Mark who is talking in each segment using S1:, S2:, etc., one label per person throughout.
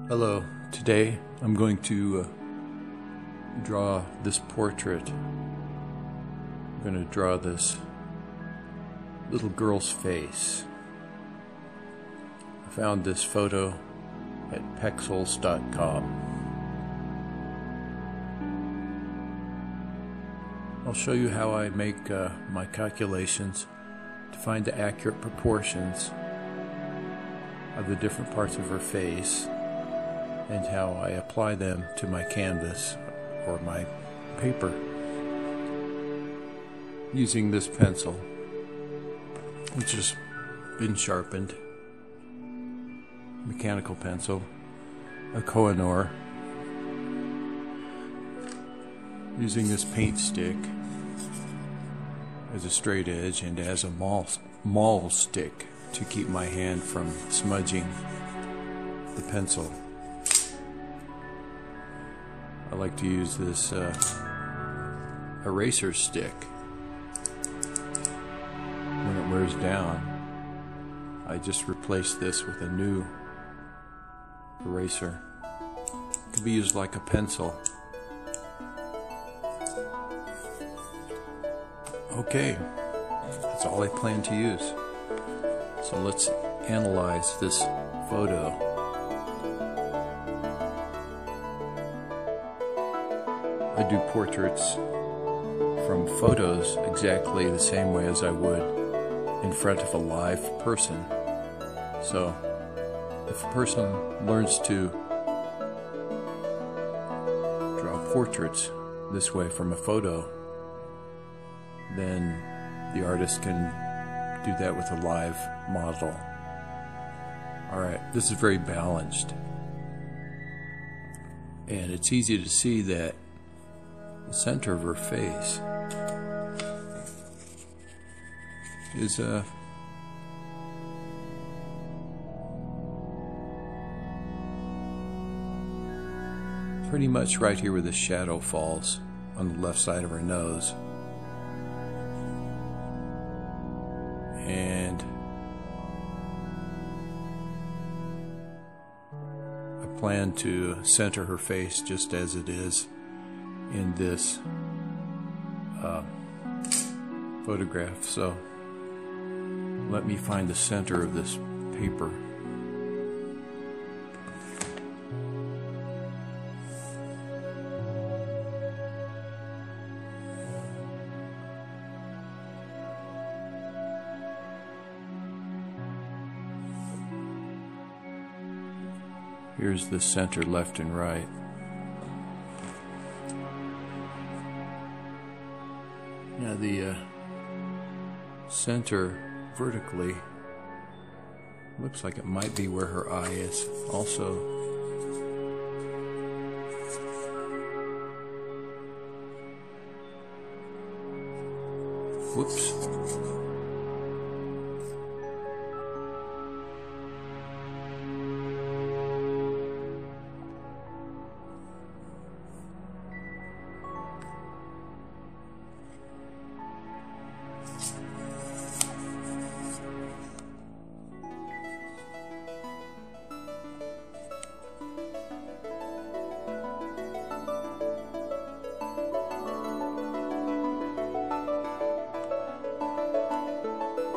S1: Hello, today I'm going to draw this portrait. I'm going to draw this little girl's face. I found this photo at pexels.com. I'll show you how I make my calculations to find the accurate proportions of the different parts of her face and how I apply them to my canvas or my paper using this pencil, which has been sharpened, mechanical pencil, a Kohinoor, using this paint stick as a straight edge and as a maul stick to keep my hand from smudging the pencil. I like to use this eraser stick. When it wears down, I just replace this with a new eraser. It can be used like a pencil. Okay, that's all I plan to use. So let's analyze this photo. I do portraits from photos exactly the same way as I would in front of a live person. So if a person learns to draw portraits this way from a photo, then the artist can do that with a live model. Alright, this is very balanced. And it's easy to see that the center of her face is pretty much right here where the shadow falls on the left side of her nose. And I plan to center her face just as it is in this photograph. So let me find the center of this paper. Here's the center left and right. Now the center vertically looks like it might be where her eye is also. Whoops.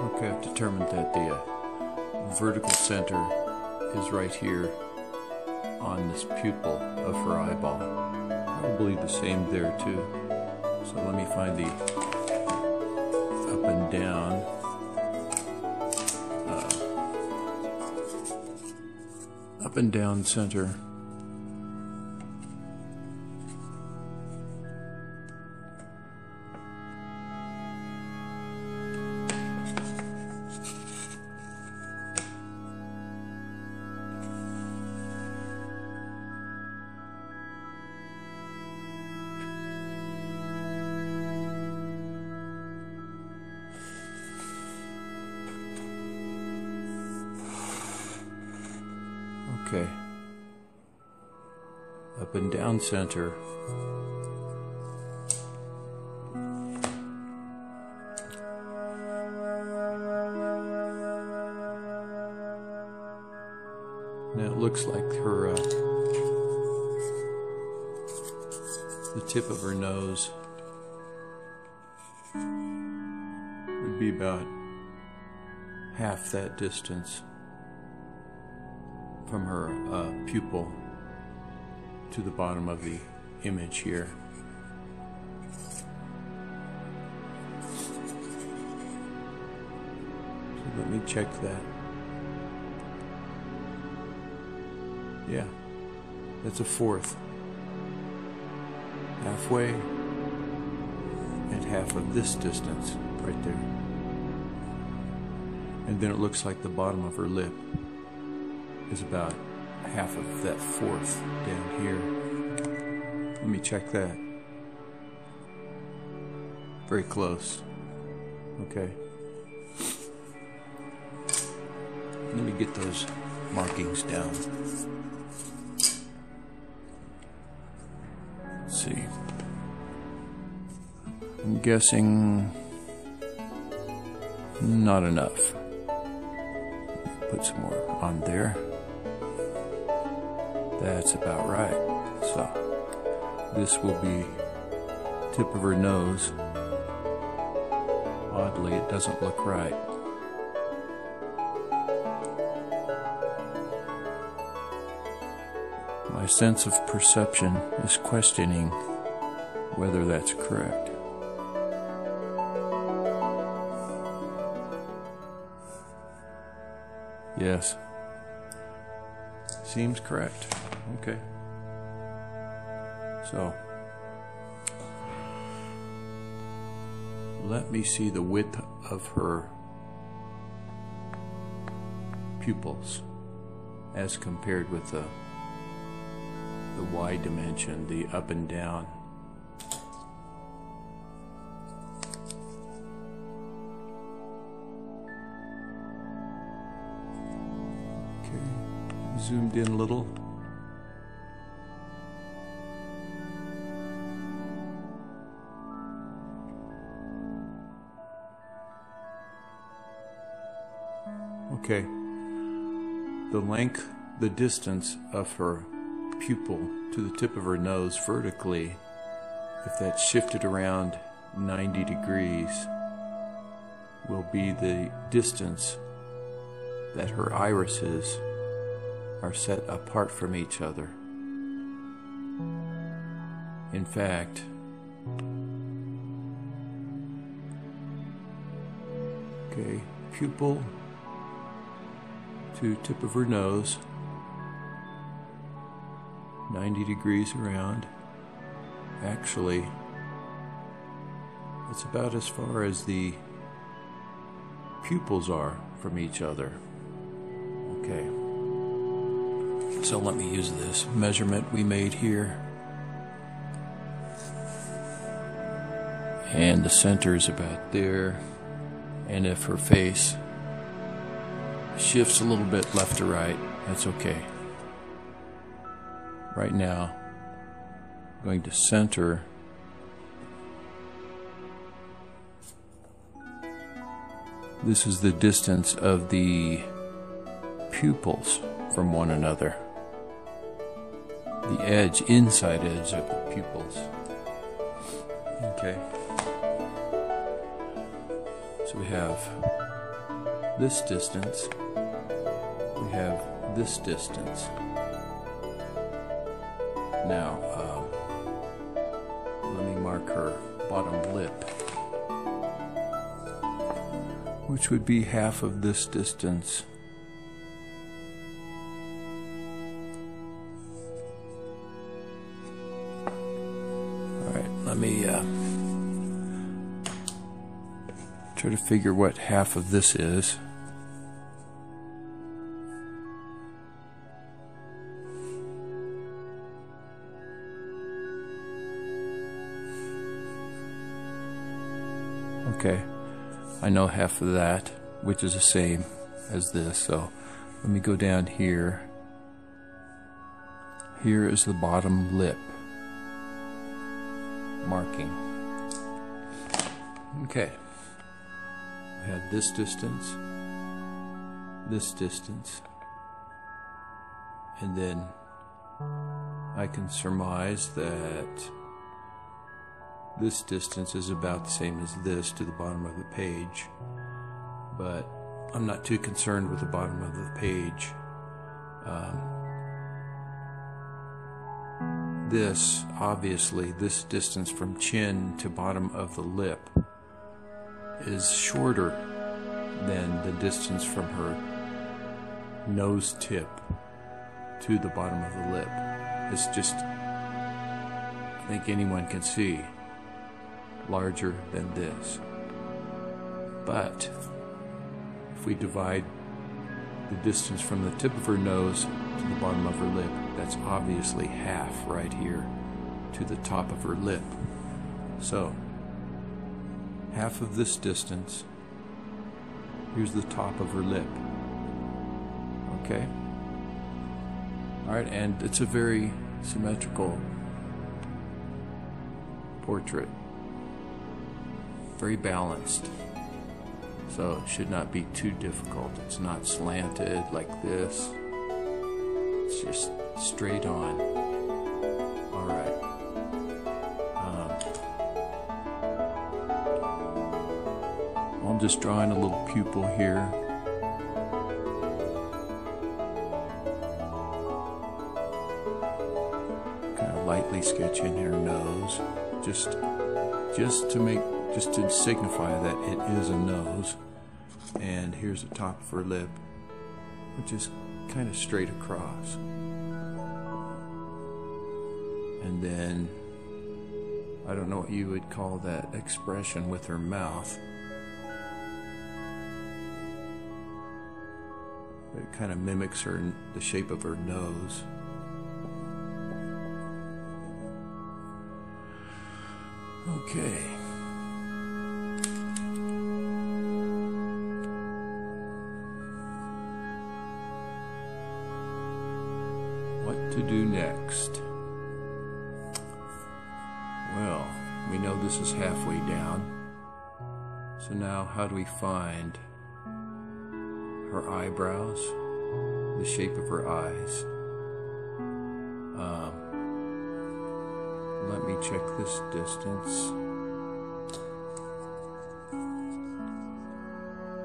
S1: Okay, I've determined that the vertical center is right here on this pupil of her eyeball. Probably the same there too. So let me find the up and down center. Okay, up and down center. Now it looks like her, the tip of her nose would be about half that distance from her pupil to the bottom of the image here. So let me check that. Yeah, that's a fourth. Halfway and half of this distance right there. And then it looks like the bottom of her lip is about half of that fourth down here. Let me check that. Very close. Okay. Let me get those markings down. Let's see. I'm guessing not enough. Put some more on there. That's about right. So this will be tip of her nose. Oddly, it doesn't look right. My sense of perception is questioning whether that's correct. Yes. Seems correct. Okay. So, let me see the width of her pupils as compared with the Y dimension, the up and down. Okay, zoomed in a little. Okay, the length, the distance of her pupil to the tip of her nose vertically, if that's shifted around 90 degrees, will be the distance that her irises are set apart from each other. In fact, okay, pupil to tip of her nose, 90 degrees around. Actually, it's about as far as the pupils are from each other. Okay. So let me use this measurement we made here. And the center is about there. And if her face shifts a little bit left to right, that's okay. Right now, I'm going to center this is the distance of the pupils from one another. The edge, inside edge of the pupils. Okay. So we have this distance. We have this distance. Now, let me mark her bottom lip, which would be half of this distance. All right, let me try to figure what half of this is. Okay, I know half of that, which is the same as this, so let me go down here. Here is the bottom lip marking. Okay, I have this distance, And then I can surmise that this distance is about the same as this to the bottom of the page, but I'm not too concerned with the bottom of the page. Obviously, this distance from chin to bottom of the lip is shorter than the distance from her nose tip to the bottom of the lip. It's just, I think anyone can see, larger than this. But if we divide the distance from the tip of her nose to the bottom of her lip, that's obviously half right here to the top of her lip. So half of this distance, here's the top of her lip. Okay? Alright, and it's a very symmetrical portrait. Very balanced. So it should not be too difficult. It's not slanted like this. It's just straight on. Alright. I'm just drawing a little pupil here. Kind of lightly sketch in her nose. Just to signify that it is a nose. And here's the top of her lip, which is kind of straight across. And then, I don't know what you would call that expression with her mouth, but it kind of mimics the shape of her nose. Okay. What to do next? Well, we know this is halfway down. So now how do we find her eyebrows, the shape of her eyes? Let me check this distance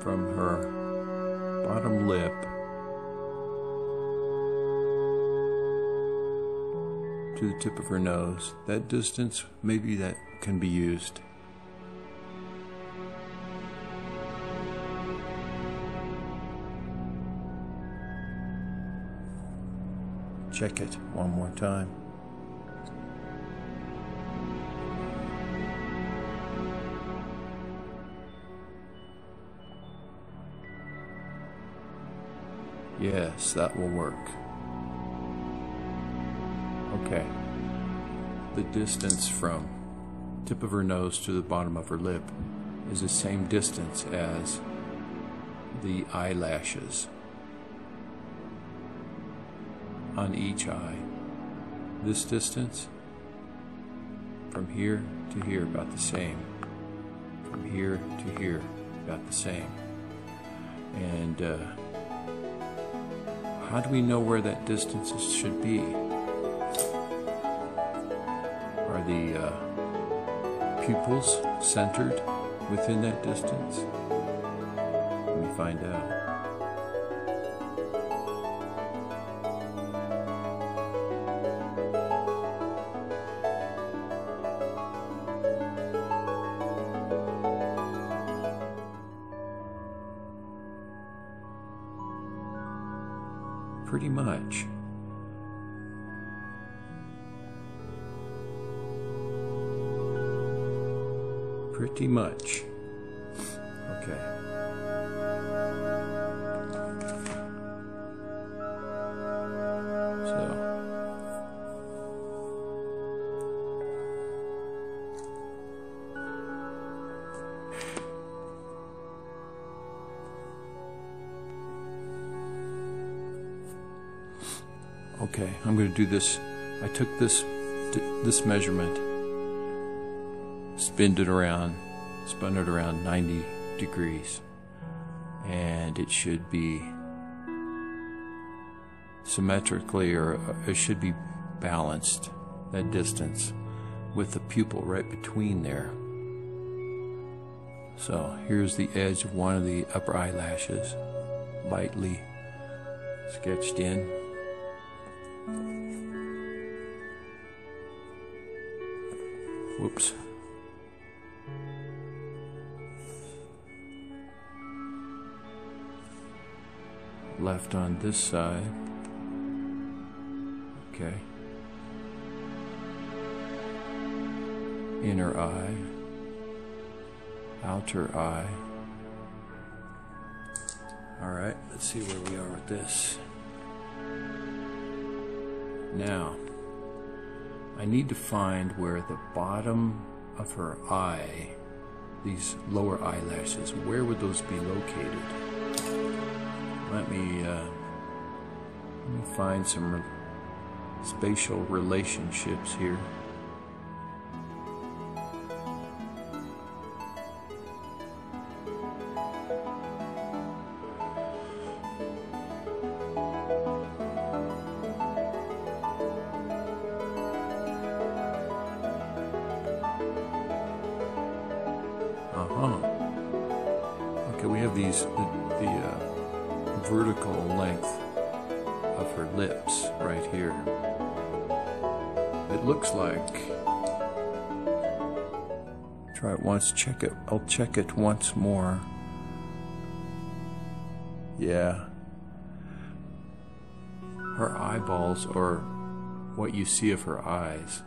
S1: from her bottom lip to the tip of her nose. That distance, maybe that can be used. Check it one more time. Yes, that will work. Okay. The distance from tip of her nose to the bottom of her lip is the same distance as the eyelashes on each eye. This distance from here to here about the same. From here to here about the same. And how do we know where that distance should be? Are the pupils centered within that distance? Let me find out. Pretty much. Pretty much. Okay. Okay, I'm going to do this. I took this measurement, spun it around 90 degrees, and it should be symmetrically, or it should be balanced, that distance, with the pupil right between there. So here's the edge of one of the upper eyelashes, lightly sketched in. Whoops. Left on this side. Okay. Inner eye. Outer eye. Alright, let's see where we are with this. Now, I need to find where the bottom of her eye, these lower eyelashes, where would those be located? Let me find some spatial relationships here. Okay, we have these the vertical length of her lips right here. It looks like, try it once, check it, I'll check it once more. Yeah, her eyeballs, or what you see of her eyes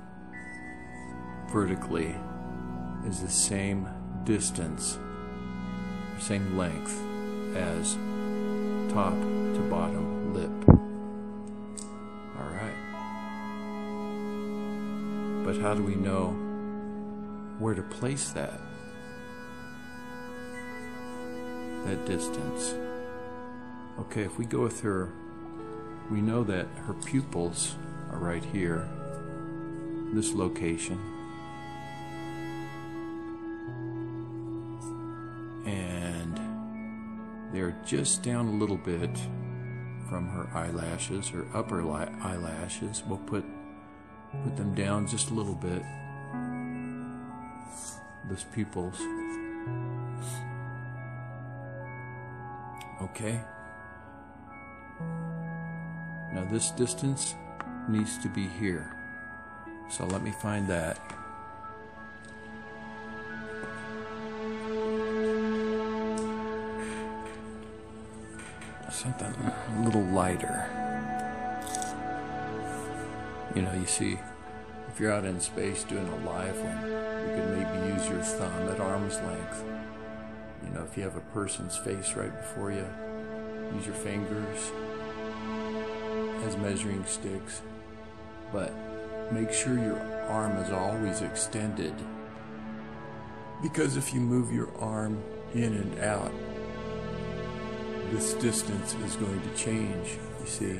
S1: vertically, is the same distance, same length as top to bottom lip. Alright. But how do we know where to place that distance? Okay, if we go with her, we know that her pupils are right here, this location. They're just down a little bit from her eyelashes, her upper eyelashes. We'll put them down just a little bit. Those pupils. Okay. Now this distance needs to be here. So let me find that. Something a little lighter. You know, you see, if you're out in space doing a live one, you could maybe use your thumb at arm's length. You know, if you have a person's face right before you, use your fingers as measuring sticks. But make sure your arm is always extended, because if you move your arm in and out, this distance is going to change, you see.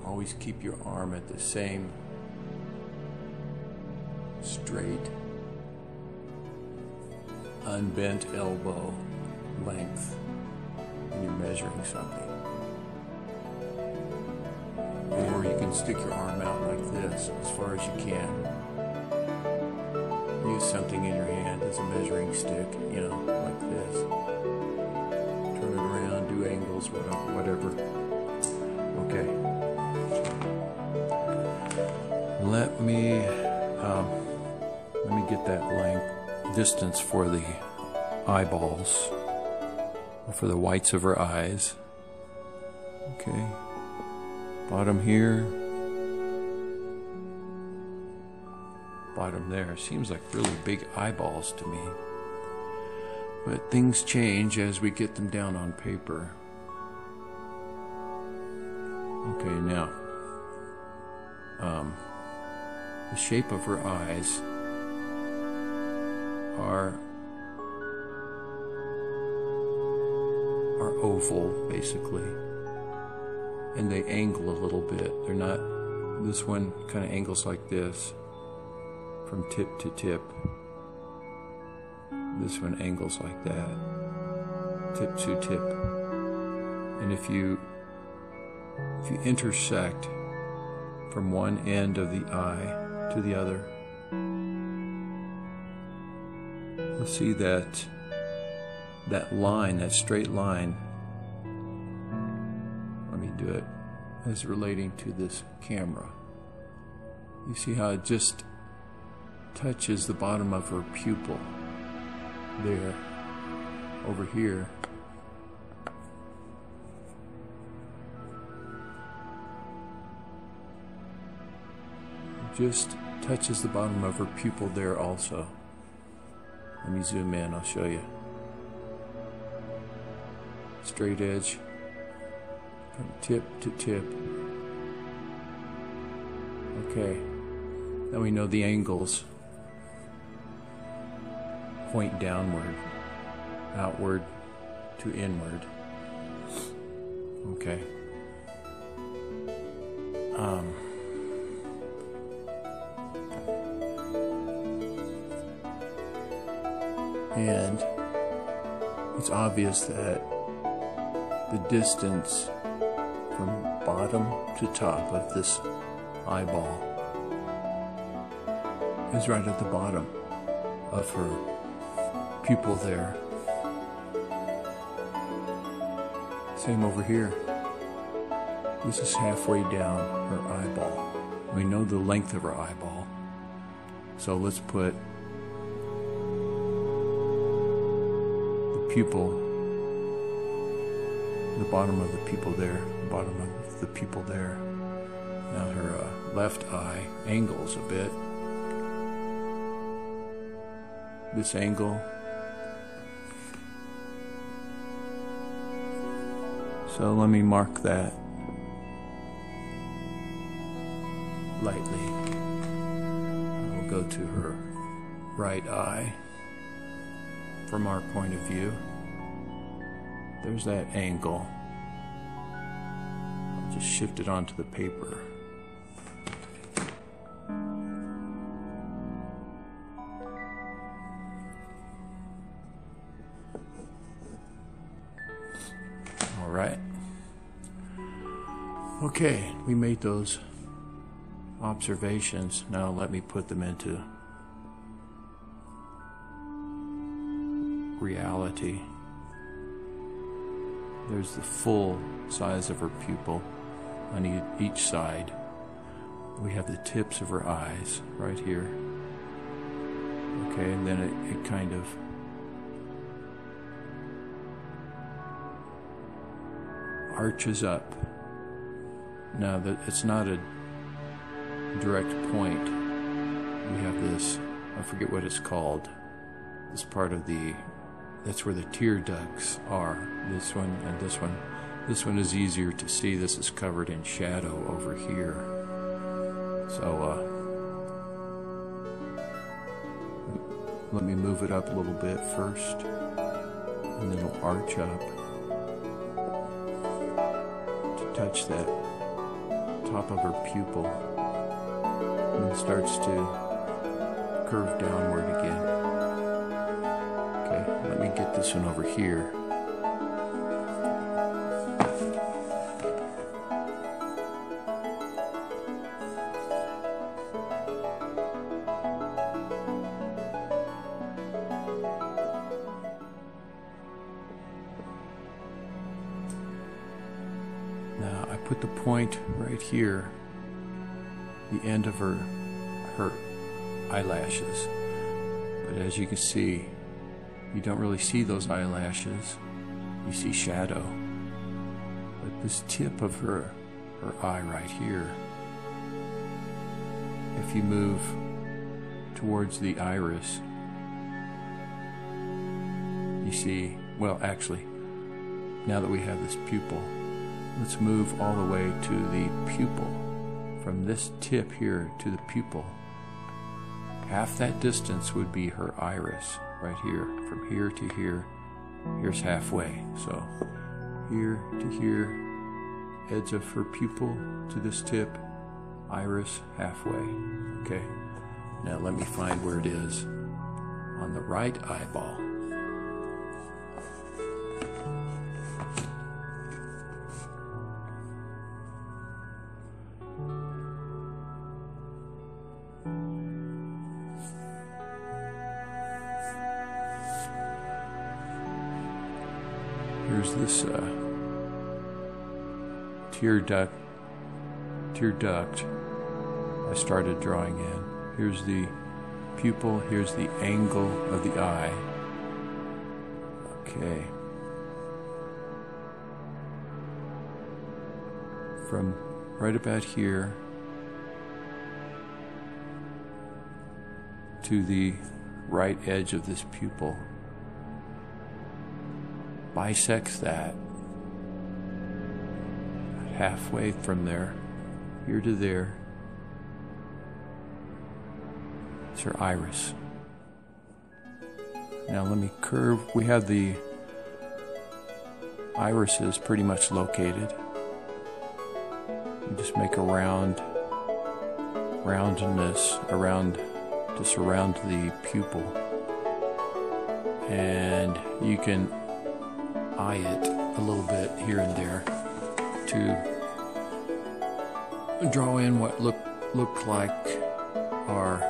S1: Always keep your arm at the same straight, unbent elbow length when you're measuring something. Or you can stick your arm out like this as far as you can. Use something in your hand as a measuring stick, you know, like this. Turn it around, do angles, whatever. Okay. Let me get that length, distance for the eyeballs, or for the whites of her eyes. Okay. Bottom here. Bottom there. Seems like really big eyeballs to me. But things change as we get them down on paper. Okay, now, the shape of her eyes are oval, basically, and they angle a little bit. They're not, this one kind of angles like this, from tip to tip. This one angles like that, tip to tip. And if you if you intersect from one end of the eye to the other, you'll see that line, that straight line, let me do it as relating to this camera. You see how it just touches the bottom of her pupil there, over here. It just touches the bottom of her pupil there also. Let me zoom in, I'll show you. Straight edge from tip to tip. Okay, now we know the angles point downward, outward to inward. Okay. And it's obvious that the distance from bottom to top of this eyeball is right at the bottom of her pupil there. Same over here. This is halfway down her eyeball. We know the length of her eyeball. So let's put the pupil, the bottom of the pupil there, bottom of the pupil there. Now her left eye angles a bit. This angle. So let me mark that lightly. I'll go to her right eye. From our point of view, there's that angle. I'll just shift it onto the paper. All right. Okay, we made those observations. Now let me put them into reality. There's the full size of her pupil on each side. We have the tips of her eyes right here. Okay, and then it kind of arches up. Now that it's not a direct point, we have this, I forget what it's called, this part of the, that's where the tear ducts are. This one and this one. This one is easier to see. This is covered in shadow over here. So let me move it up a little bit first, and then it'll arch up to touch that top of her pupil, and then starts to curve downward again. Okay, let me get this one over here. Now I put the point right here, the end of her eyelashes. But as you can see, you don't really see those eyelashes. You see shadow. But this tip of her eye right here, if you move towards the iris, you see, well actually, now that we have this pupil, let's move all the way to the pupil. From this tip here to the pupil, half that distance would be her iris right here. From here to here, here's halfway. So here to here, edge of her pupil to this tip, iris halfway. Okay, now let me find where it is on the right eyeball. here's this tear duct I started drawing in. Here's the pupil, here's the angle of the eye. Okay. From right about here to the right edge of this pupil, bisects that halfway from there, here to there. It's her iris. Now let me curve. We have the irises pretty much located. You just make a roundness around to surround the pupil, and you can eye it a little bit here and there to draw in what look like are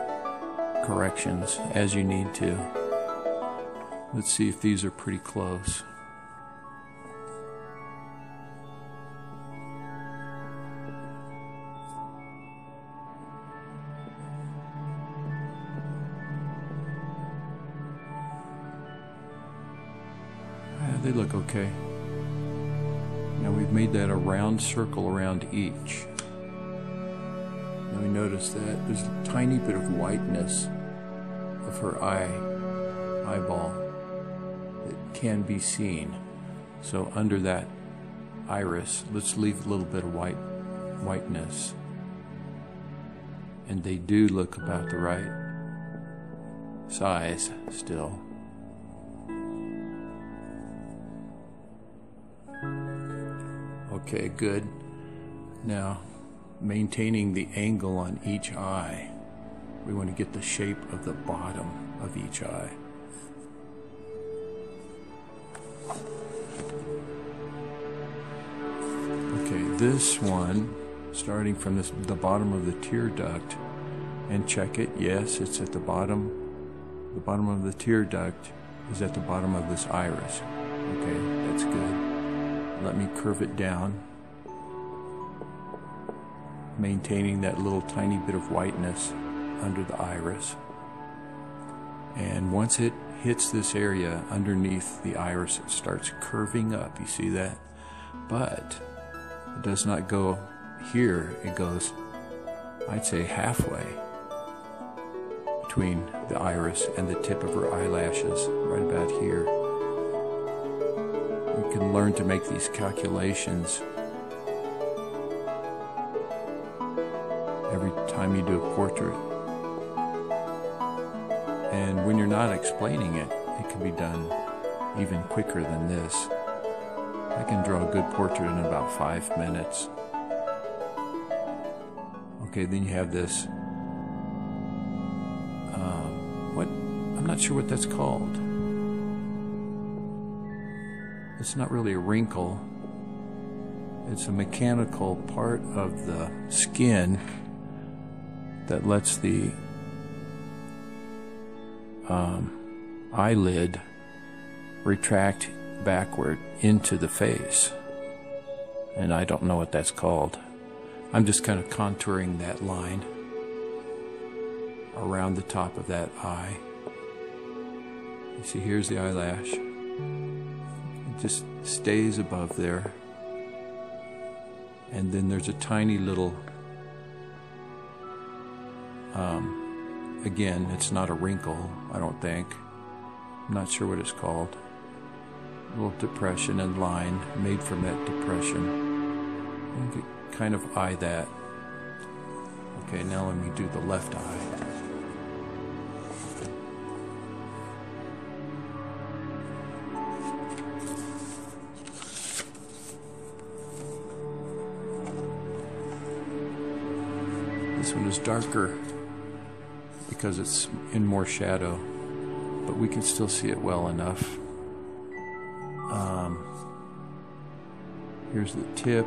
S1: corrections as you need to. Let's see if these are pretty close. They look okay. Now we've made that a round circle around each. Now we notice that there's a tiny bit of whiteness of her eyeball that can be seen. So under that iris, let's leave a little bit of whiteness. And they do look about the right size still. Okay, good. Now, maintaining the angle on each eye, we want to get the shape of the bottom of each eye. Okay, this one, starting from the bottom of the tear duct, and check it. Yes, it's at the bottom. The bottom of the tear duct is at the bottom of this iris. Okay, that's good. Let me curve it down, maintaining that little tiny bit of whiteness under the iris. And once it hits this area underneath the iris, it starts curving up. You see that? But it does not go here. It goes, I'd say, halfway between the iris and the tip of her eyelashes, right about here. You can learn to make these calculations every time you do a portrait. And when you're not explaining it, it can be done even quicker than this. I can draw a good portrait in about 5 minutes. Okay, then you have this, I'm not sure what that's called. It's not really a wrinkle. It's a mechanical part of the skin that lets the eyelid retract backward into the face. And I don't know what that's called. I'm just kind of contouring that line around the top of that eye. You see, here's the eyelash. It just stays above there. And then there's a tiny little, again, it's not a wrinkle, I don't think. I'm not sure what it's called. A little depression and line made from that depression. You can kind of eye that. Okay, now let me do the left eye. This one is darker because it's in more shadow, but we can still see it well enough. Here's the tip,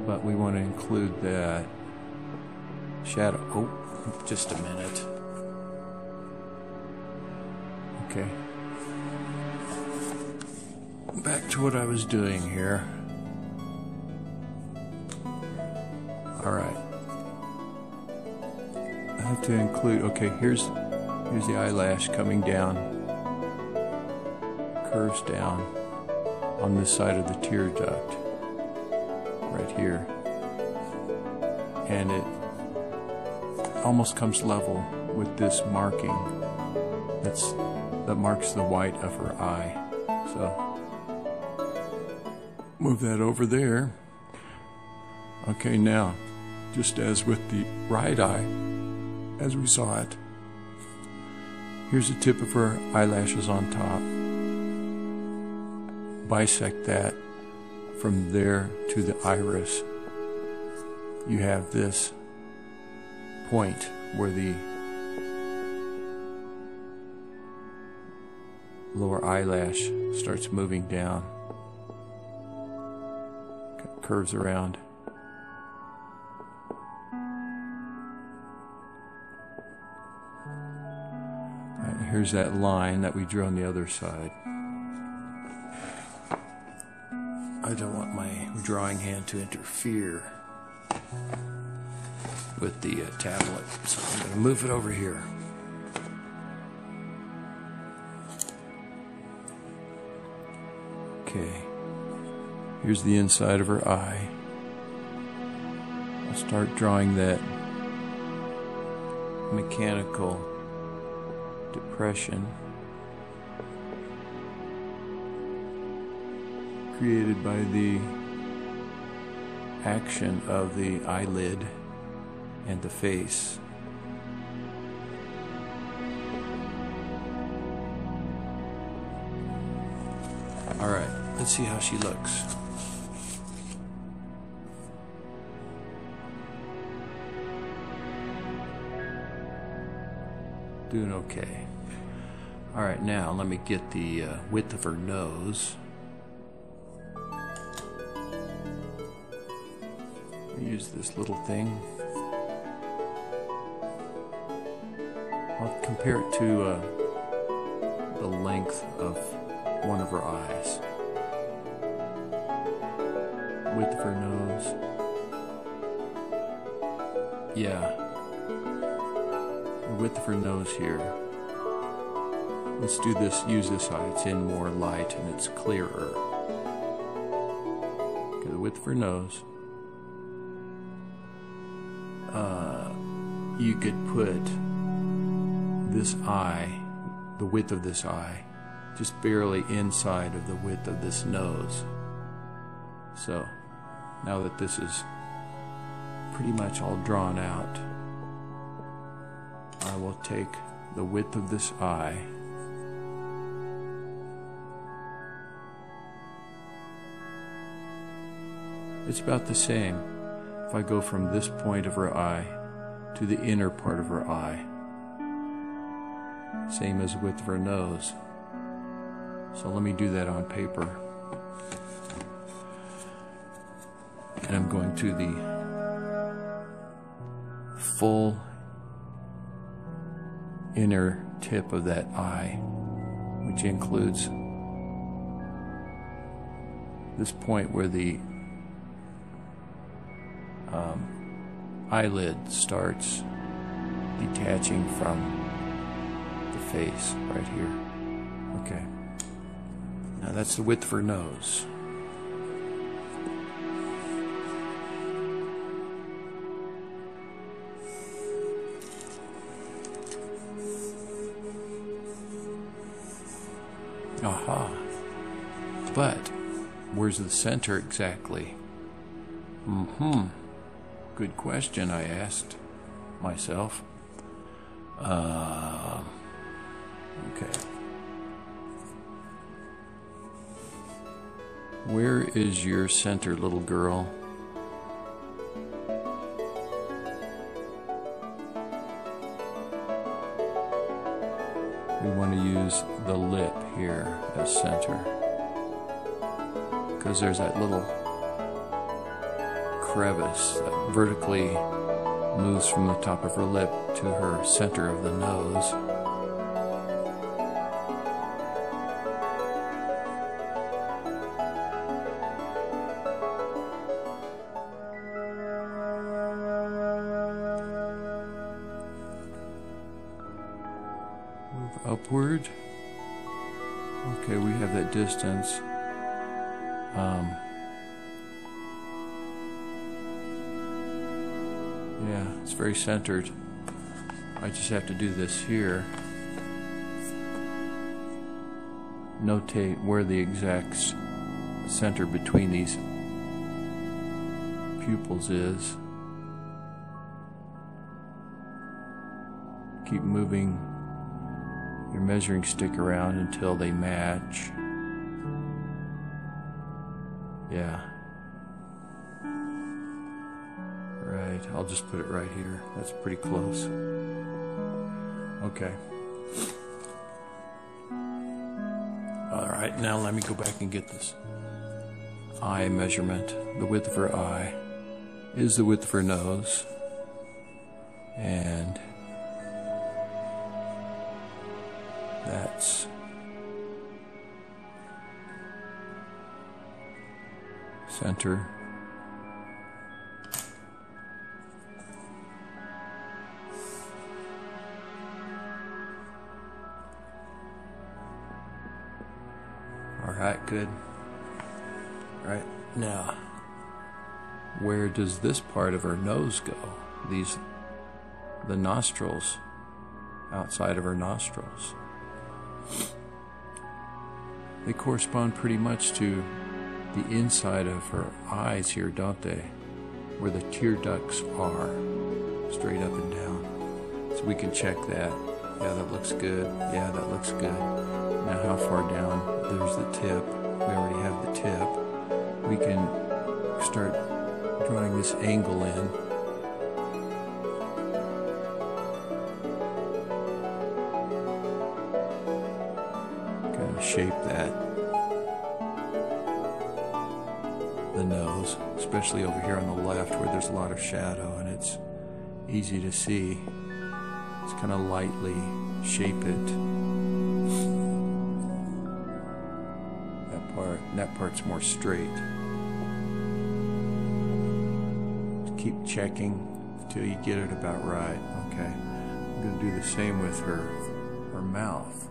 S1: but we want to include that shadow. Oh, just a minute. back to what I was doing here. Alright. I have to include, okay, here's the eyelash coming down, curves down on this side of the tear duct, right here. And it almost comes level with this marking that marks the white of her eye. So move that over there. Okay, now, just as with the right eye, as we saw it, here's the tip of her eyelashes on top. Bisect that from there to the iris. You have this point where the lower eyelash starts moving down, curves around. Here's that line that we drew on the other side. I don't want my drawing hand to interfere with the tablet, so I'm going to move it over here. Okay, here's the inside of her eye. I'll start drawing that mechanical depression created by the action of the eyelid and the face. Alright, let's see how she looks. Doing okay. Alright, now let me get the width of her nose. Use this little thing. I'll compare it to the length of one of her eyes. Width of her nose. Yeah. The width of her nose here. Let's do this, use this eye. It's in more light and it's clearer. Okay, the width of her nose. You could put this eye, the width of this eye, just barely inside of the width of this nose. So, now that this is pretty much all drawn out, I will take the width of this eye it's about the same if I go from this point of her eye to the inner part of her eye. Same as width of her nose. So let me do that on paper. And I'm going to the full inner tip of that eye, which includes this point where the eyelid starts detaching from the face right here. Okay. Now that's the width of her nose. Aha. But where's the center exactly? Good question, I asked myself. Okay. Where is your center, little girl? We want to use the lip here as center, because there's that little crevice that vertically moves from the top of her lip to her center of the nose. upward. Okay, we have that distance. Yeah, it's very centered. I just have to do this here. Notate where the exact center between these pupils is. Keep moving your measuring stick around until they match. Yeah. Right, I'll just put it right here. That's pretty close. Okay. Alright, now let me go back and get this eye measurement. The width of her eye is the width of her nose. And that's center. Alright, good. Alright, now, where does this part of her nose go? The nostrils, outside of her nostrils. They correspond pretty much to the inside of her eyes here, don't they? Where the tear ducts are, straight up and down. So we can check that. Yeah, that looks good. Yeah, that looks good. Now how far down? There's the tip. We already have the tip. We can start drawing this angle in. Kind of shape that. The nose, especially over here on the left where there's a lot of shadow and it's easy to see. Just kind of lightly shape it. That part's more straight. Keep checking until you get it about right. Okay. I'm going to do the same with her mouth.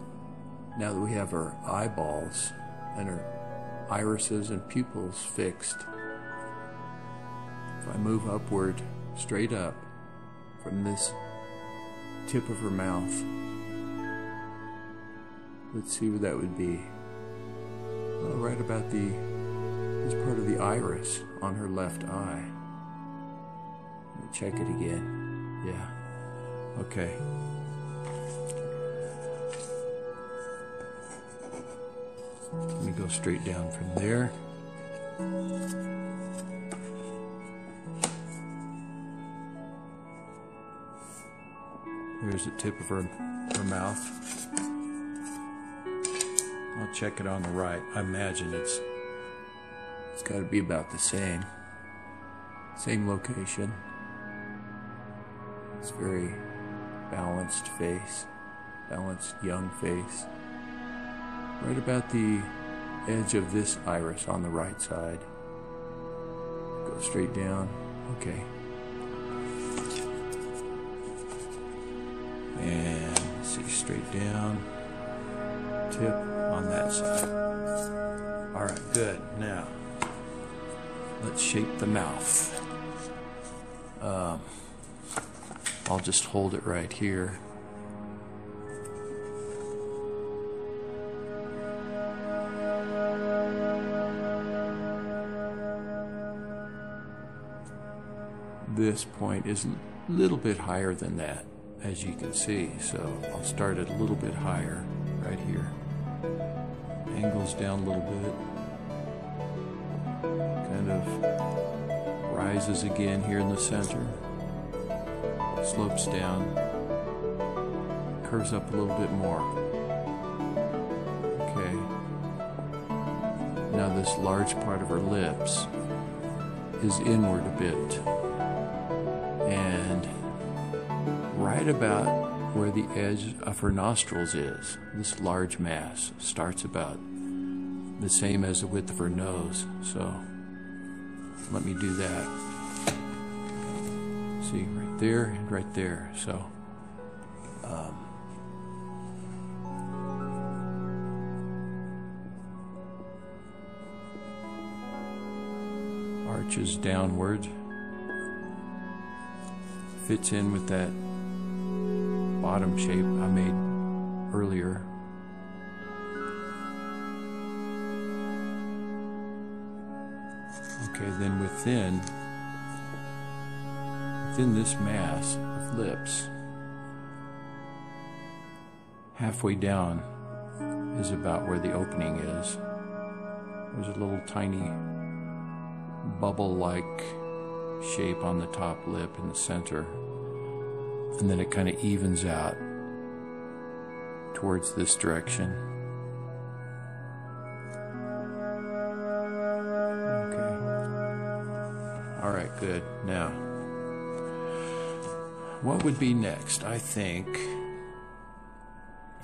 S1: Now that we have her eyeballs and her irises and pupils fixed, if I move upward, straight up from this tip of her mouth, let's see what that would be. Well, right about this part of the iris on her left eye. Let me check it again. Yeah. Okay. Let me go straight down from there. There's the tip of her mouth. I'll check it on the right. I imagine it's got to be about the same. Same location. It's very balanced face. Balanced young face. Right about the edge of this iris on the right side. Go straight down. Okay. And see, straight down. Tip on that side. Alright, good. Now, let's shape the mouth. I'll just hold it right here. This point is a little bit higher than that, as you can see, so I'll start it a little bit higher right here. Angles down a little bit. Kind of rises again here in the center. Slopes down. Curves up a little bit more. Okay. Now this large part of her lips is inward a bit. And right about where the edge of her nostrils is, this large mass starts about the same as the width of her nose. So let me do that. See, right there and right there. So arches downward. Fits in with that bottom shape I made earlier. Okay, then within this mass of lips, halfway down is about where the opening is. There's a little tiny bubble-like shape on the top lip in the center, and then it kind of evens out towards this direction. Okay. All right, good. Now, what would be next? I think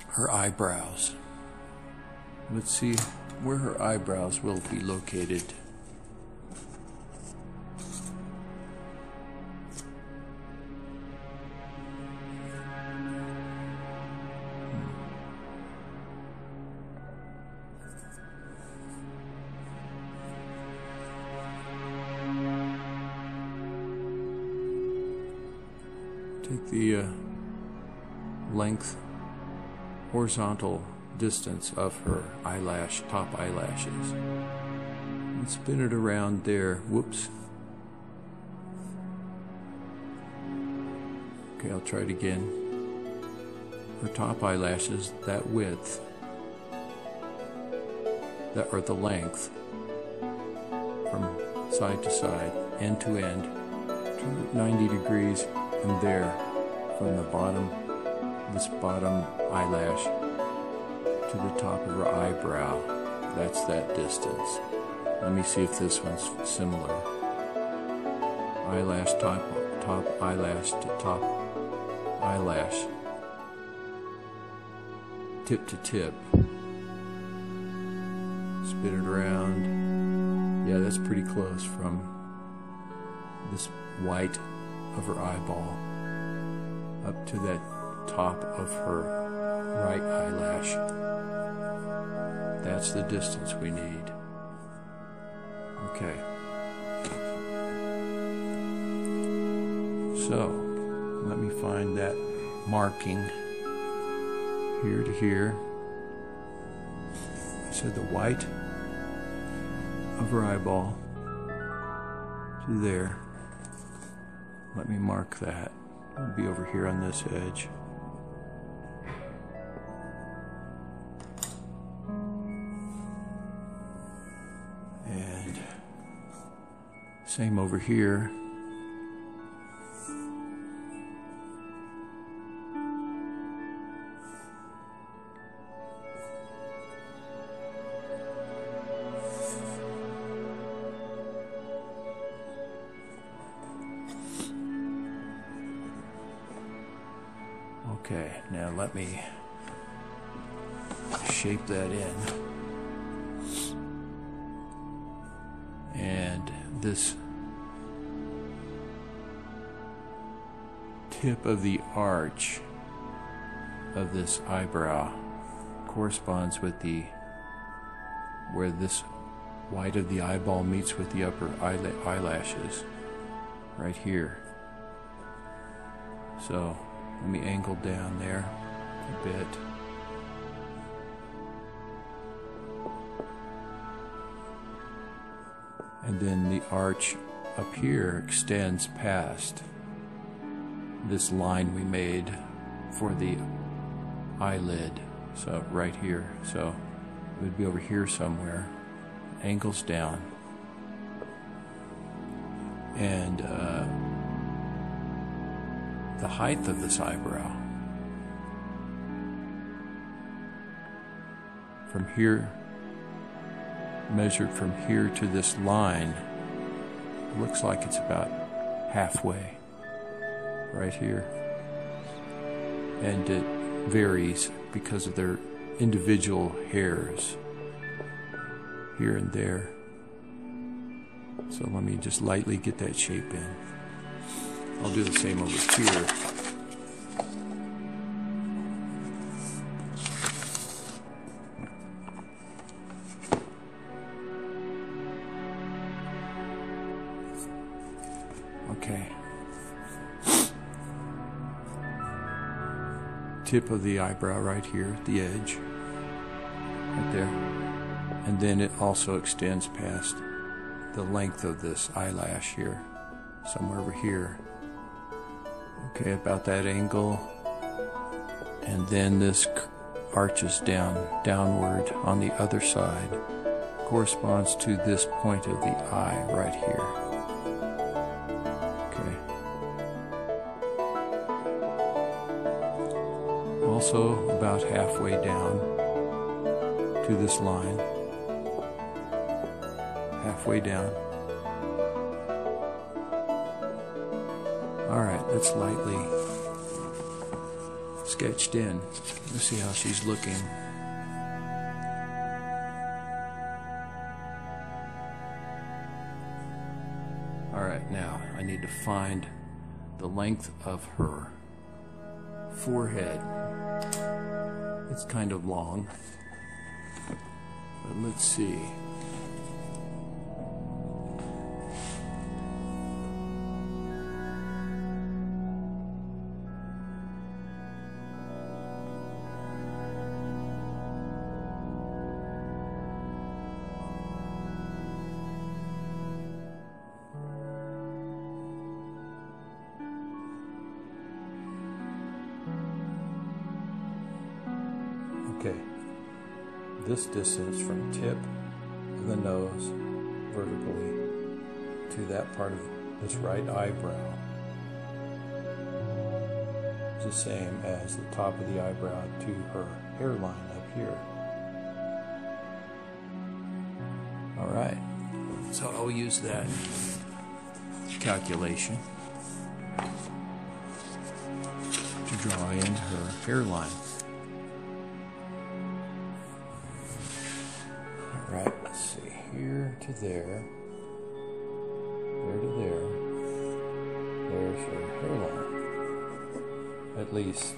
S1: her eyebrows. Let's see where her eyebrows will be located. Take the length, horizontal distance of her eyelash, top eyelashes, and spin it around there. Whoops. Okay, I'll try it again. Her top eyelashes, that width, or the length, from side to side, end to end, 90 degrees, and there, from the bottom, this bottom eyelash, to the top of her eyebrow. That's that distance. Let me see if this one's similar. Eyelash, top eyelash to top eyelash. Tip to tip. Spin it around. Yeah, that's pretty close from this white of her eyeball up to that top of her right eyelash. That's the distance we need. Okay. So, let me find that marking here to here. I said the white of her eyeball to there. Let me mark that. It'll be over here on this edge. And same over here. Okay, now let me shape that in. And this tip of the arch of this eyebrow corresponds with where this white of the eyeball meets with the upper eyelashes, right here. So let me angle down there a bit. And then the arch up here extends past this line we made for the eyelid. So right here. So it would be over here somewhere. Angles down. And the height of this eyebrow from here, measured from here to this line, looks like it's about halfway right here, and it varies because of their individual hairs here and there. So let me just lightly get that shape in. I'll do the same over here. tip of the eyebrow right here, the edge, right there. And then it also extends past the length of this eyelash here, somewhere over here. Okay, about that angle. And then this arches downward on the other side. Corresponds to this point of the eye right here. Okay. Also about halfway down to this line. Halfway down. Alright, that's lightly sketched in. Let's see how she's looking. Alright, now I need to find the length of her forehead. It's kind of long, but let's see. Okay, this distance from tip of the nose vertically to that part of this right eyebrow is the same as the top of the eyebrow to her hairline up here. Alright, so I'll use that calculation to draw in her hairline. Right, let's see, here to there, there to there, there's her hairline. At least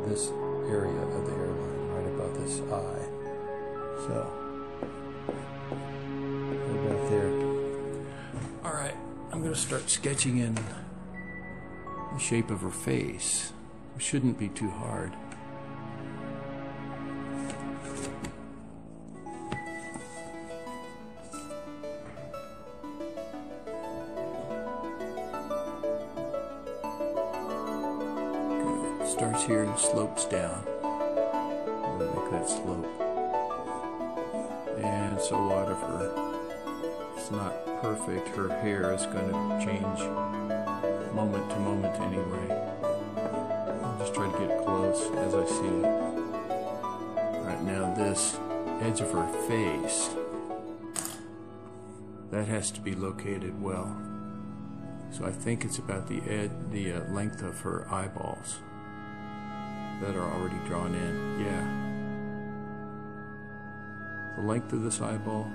S1: this area of the hairline, right above this eye. So, right about there. Alright, I'm going to start sketching in the shape of her face. It shouldn't be too hard. Starts here and slopes down. I'm going to make that slope. And so what if it's not perfect, her hair is going to change moment to moment anyway. I'll just try to get close as I see it. Right now this edge of her face, that has to be located well. So I think it's about the length of her eyeballs that are already drawn in. Yeah. The length of this eyeball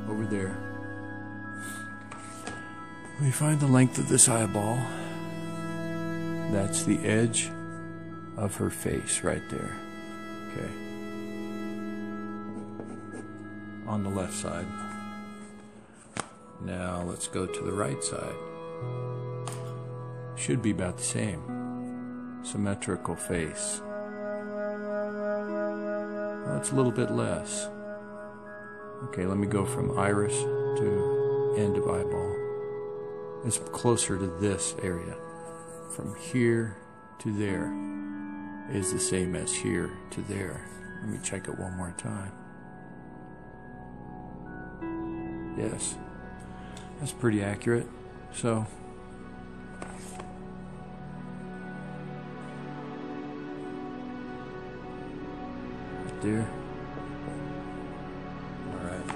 S1: over there. Let me find the length of this eyeball. That's the edge of her face right there. Okay. On the left side. Now let's go to the right side. Should be about the same. Symmetrical face. Well, it's a little bit less. Okay, let me go from iris to end of eyeball. It's closer to this area. From here to there is the same as here to there. Let me check it one more time. Yes, that's pretty accurate. So there. Alright.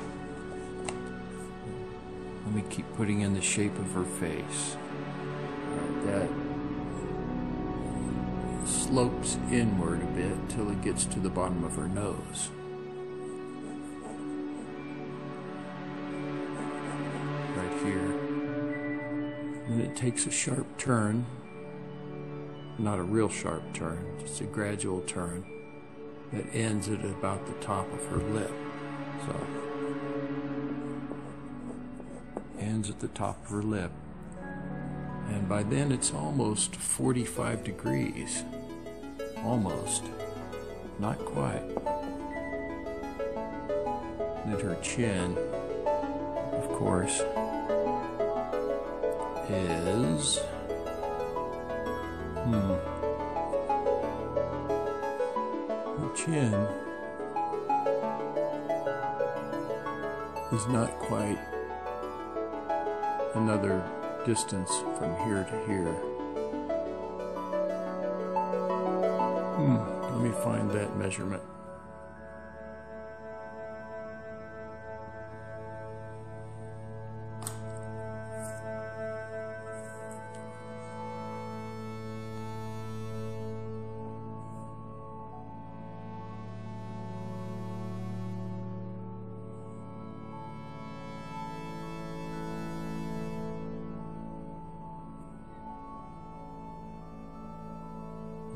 S1: Let me keep putting in the shape of her face. Alright, that slopes inward a bit till it gets to the bottom of her nose. Right here. And it takes a sharp turn. Not a real sharp turn, just a gradual turn. That ends at about the top of her lip. So, ends at the top of her lip. And by then it's almost 45 degrees. Almost. Not quite. And then her chin, of course, is... Her chin is not quite another distance from here to here. Let me find that measurement.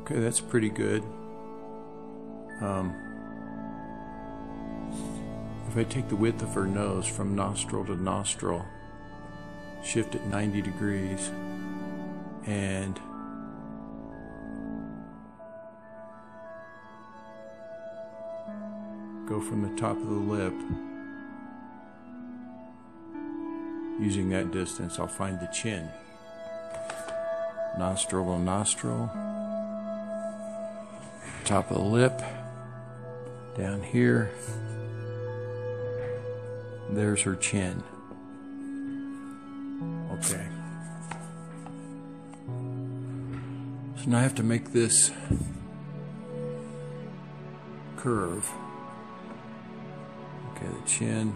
S1: Okay, that's pretty good. If I take the width of her nose from nostril to nostril, shift it 90 degrees, and go from the top of the lip, using that distance, I'll find the chin. Nostril to nostril. Top of the lip, down here, there's her chin. Okay. So now I have to make this curve. Okay, the chin.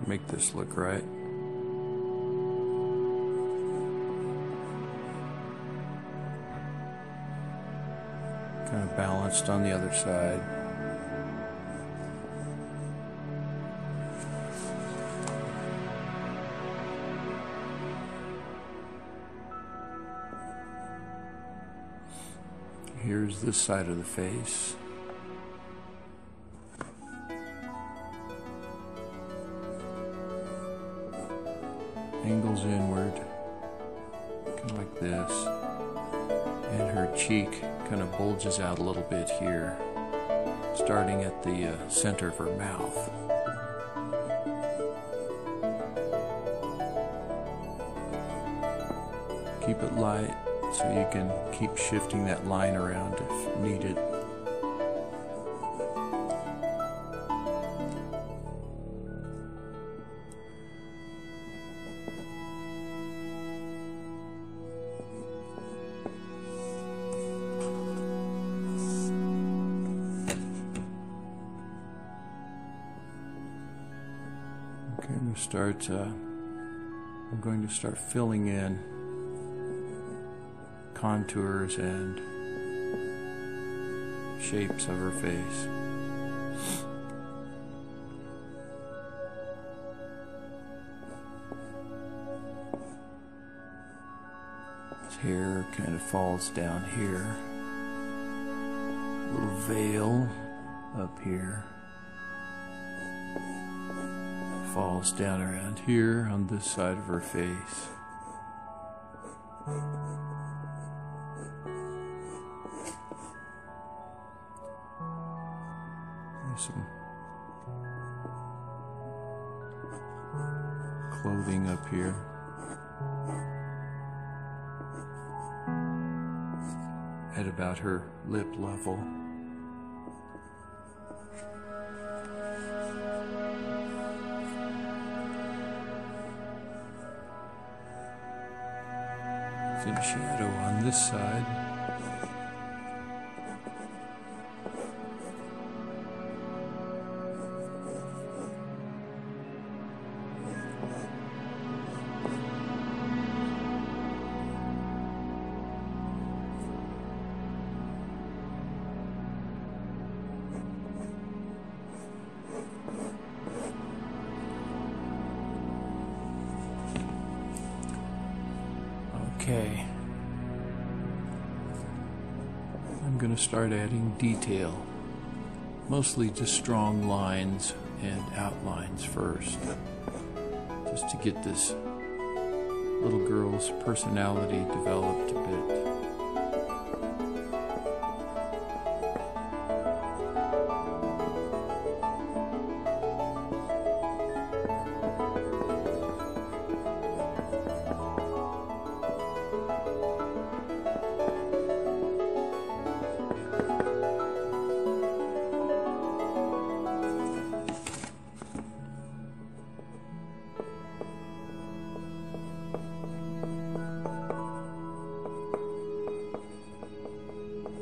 S1: Make this look right. Kind of balanced on the other side. Here's this side of the face. Angles inward, kind of like this, and her cheek kind of bulges out a little bit here, starting at the center of her mouth. Keep it light so you can keep shifting that line around if needed. I'm going to start filling in contours and shapes of her face. His hair kind of falls down here. A little veil up here. Falls down around here on this side of her face. There's some clothing up here. At about her lip level. Some shadow on this side. Okay. going to start adding detail, mostly just strong lines and outlines first, just to get this little girl's personality developed a bit.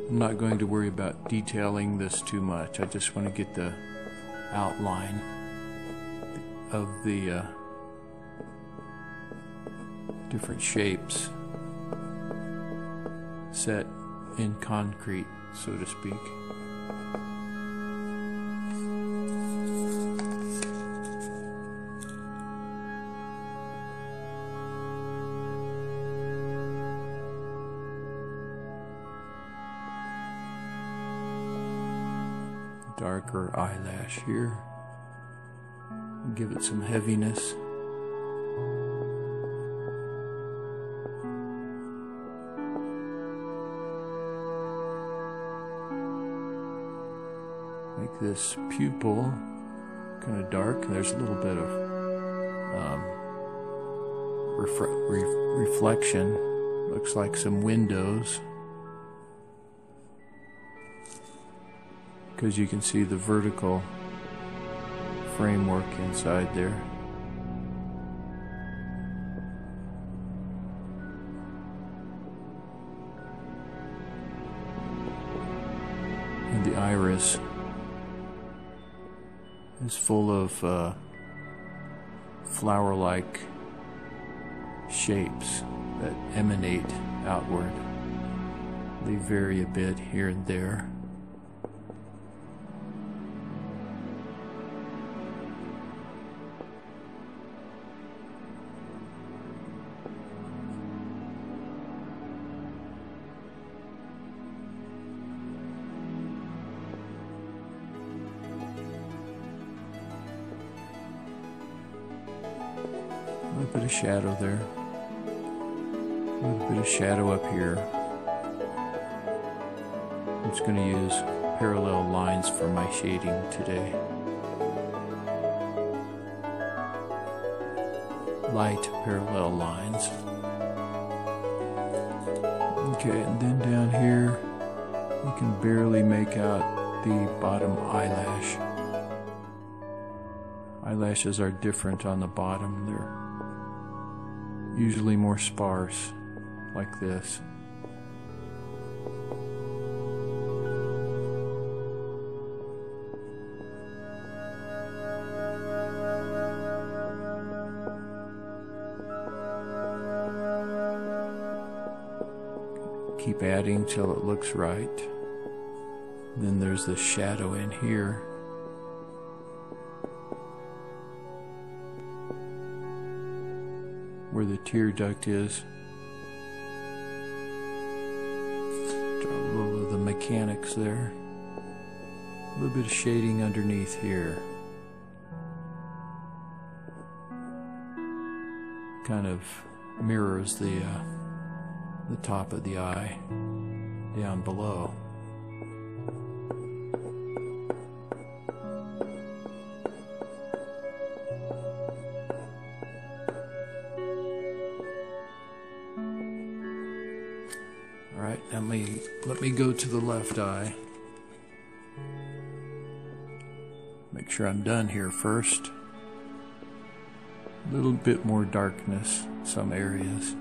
S1: I'm not going to worry about detailing this too much. I just want to get the outline of the different shapes set in concrete, so to speak. Darker eyelash here. Give it some heaviness. Make this pupil kind of dark, and there's a little bit of reflection. Looks like some windows, because you can see the vertical framework inside there. And the iris is full of flower-like shapes that emanate outward. They vary a bit here and there. A little bit of shadow there. A little bit of shadow up here. I'm just going to use parallel lines for my shading today. Light parallel lines. Okay, and then down here, you can barely make out the bottom eyelash. Eyelashes are different on the bottom. They're usually more sparse, like this. Keep adding till it looks right. Then there's the shadow in here. Where the tear duct is. Draw a little of the mechanics there. A little bit of shading underneath here. Kind of mirrors the top of the eye down below. Alright, let me go to the left eye. Make sure I'm done here first. A little bit more darkness in some areas.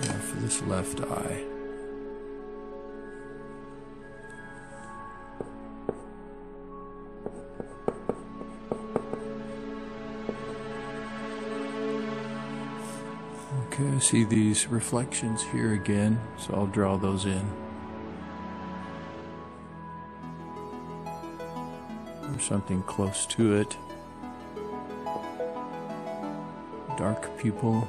S1: Now for this left eye. Okay, I see these reflections here again, so I'll draw those in. or something close to it. Dark pupil,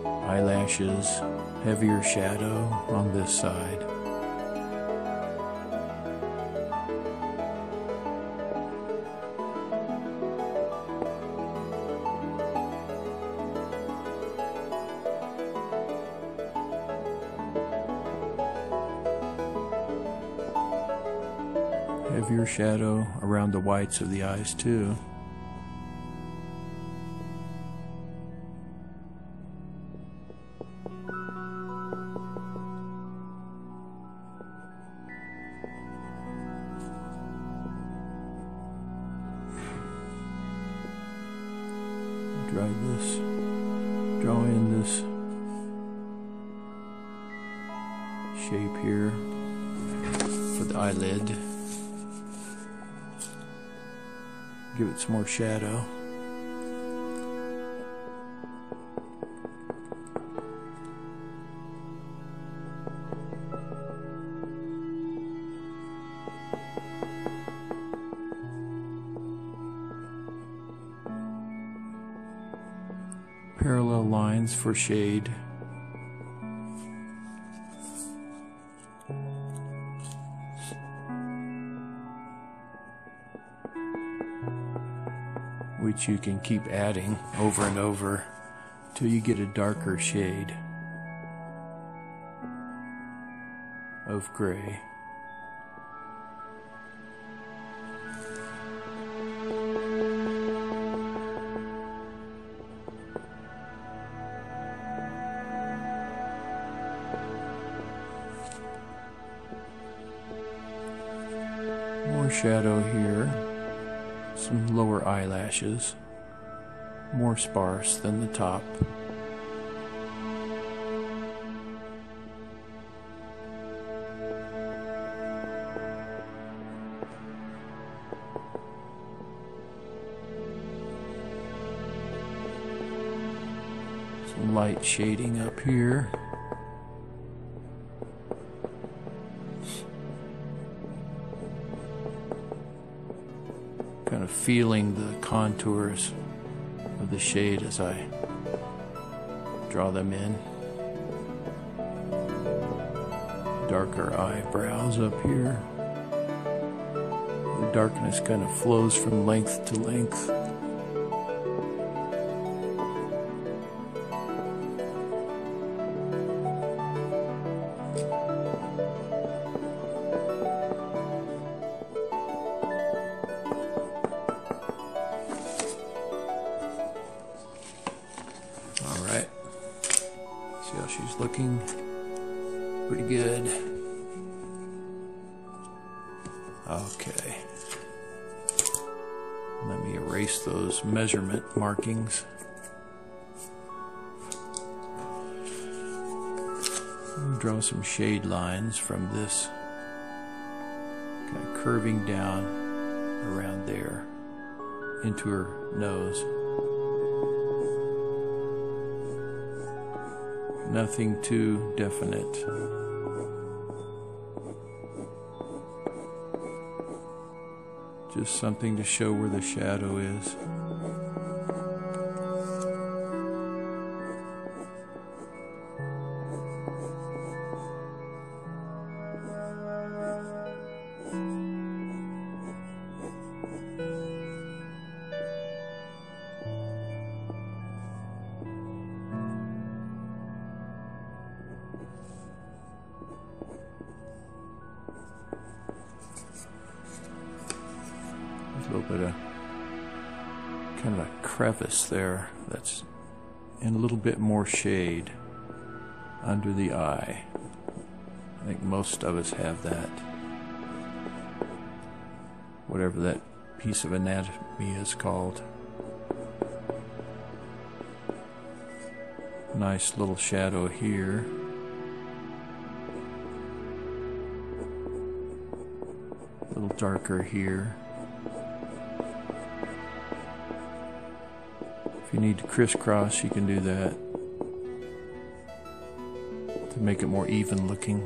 S1: eyelashes, heavier shadow on this side. Heavier shadow around the whites of the eyes too. Draw in this shape here for the eyelid. Give it some more shadow. Parallel lines for shade. Which you can keep adding over and over till you get a darker shade of gray. More shadow here. Some lower eyelashes, more sparse than the top. Some light shading up here. Kind of feeling the contours of the shade as I draw them in. Darker eyebrows up here. The darkness kind of flows from length to length. Alright, see how she's looking? Pretty good. Okay. Let me erase those measurement markings. Draw some shade lines from this, kind of curving down around there into her nose. Nothing too definite. Just something to show where the shadow is. A little bit of kind of a crevice there that's in a little bit more shade under the eye. I think most of us have that. Whatever that piece of anatomy is called. Nice little shadow here. A little darker here. If you need to crisscross, you can do that to make it more even looking.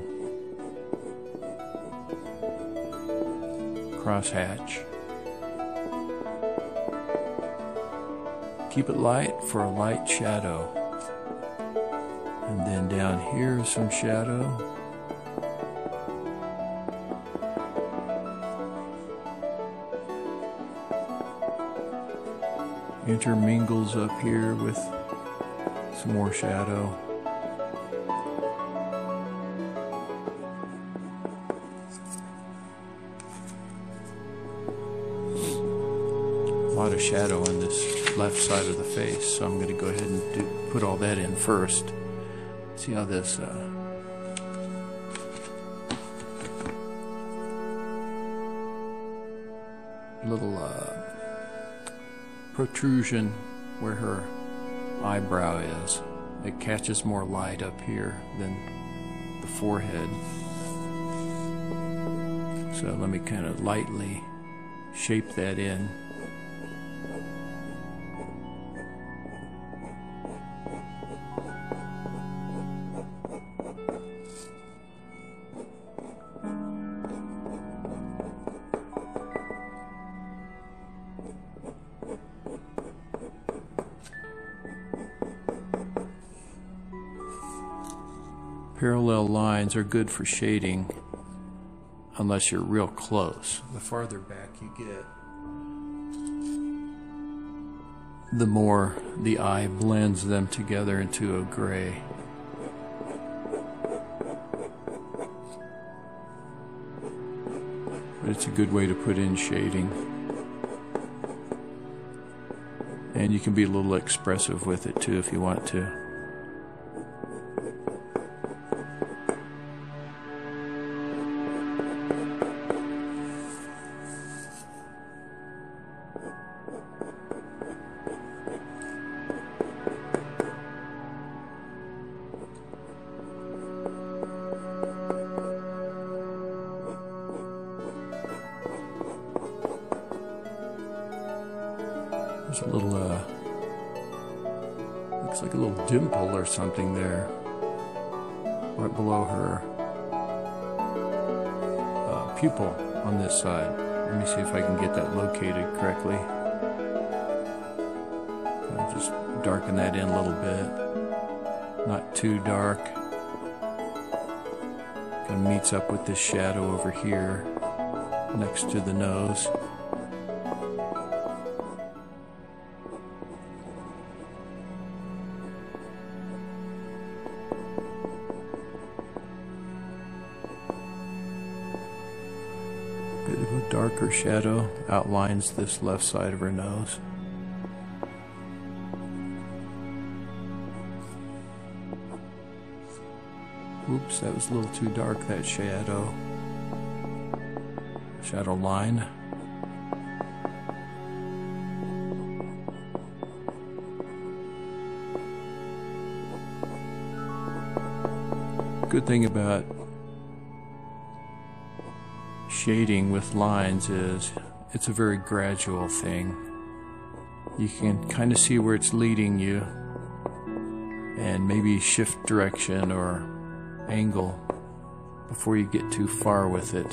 S1: Crosshatch. keep it light for a light shadow. And then down here is some shadow. Intermingles up here with some more shadow. A lot of shadow on this left side of the face, so I'm going to go ahead and put all that in first. See how this little protrusion where her eyebrow is, it catches more light up here than the forehead. So let me kind of lightly shape that in. Parallel lines are good for shading unless you're real close. The farther back you get, the more the eye blends them together into a gray. But it's a good way to put in shading. And you can be a little expressive with it too if you want to. There's a little, looks like a little dimple or something there, right below her pupil on this side. Let me see if I can get that located correctly. I'll just darken that in a little bit, not too dark. Kind of meets up with this shadow over here next to the nose. Bit of a darker shadow outlines this left side of her nose. Oops, that was a little too dark, that shadow line. Good thing about shading with lines is it's a very gradual thing. You can kind of see where it's leading you and maybe shift direction or angle before you get too far with it.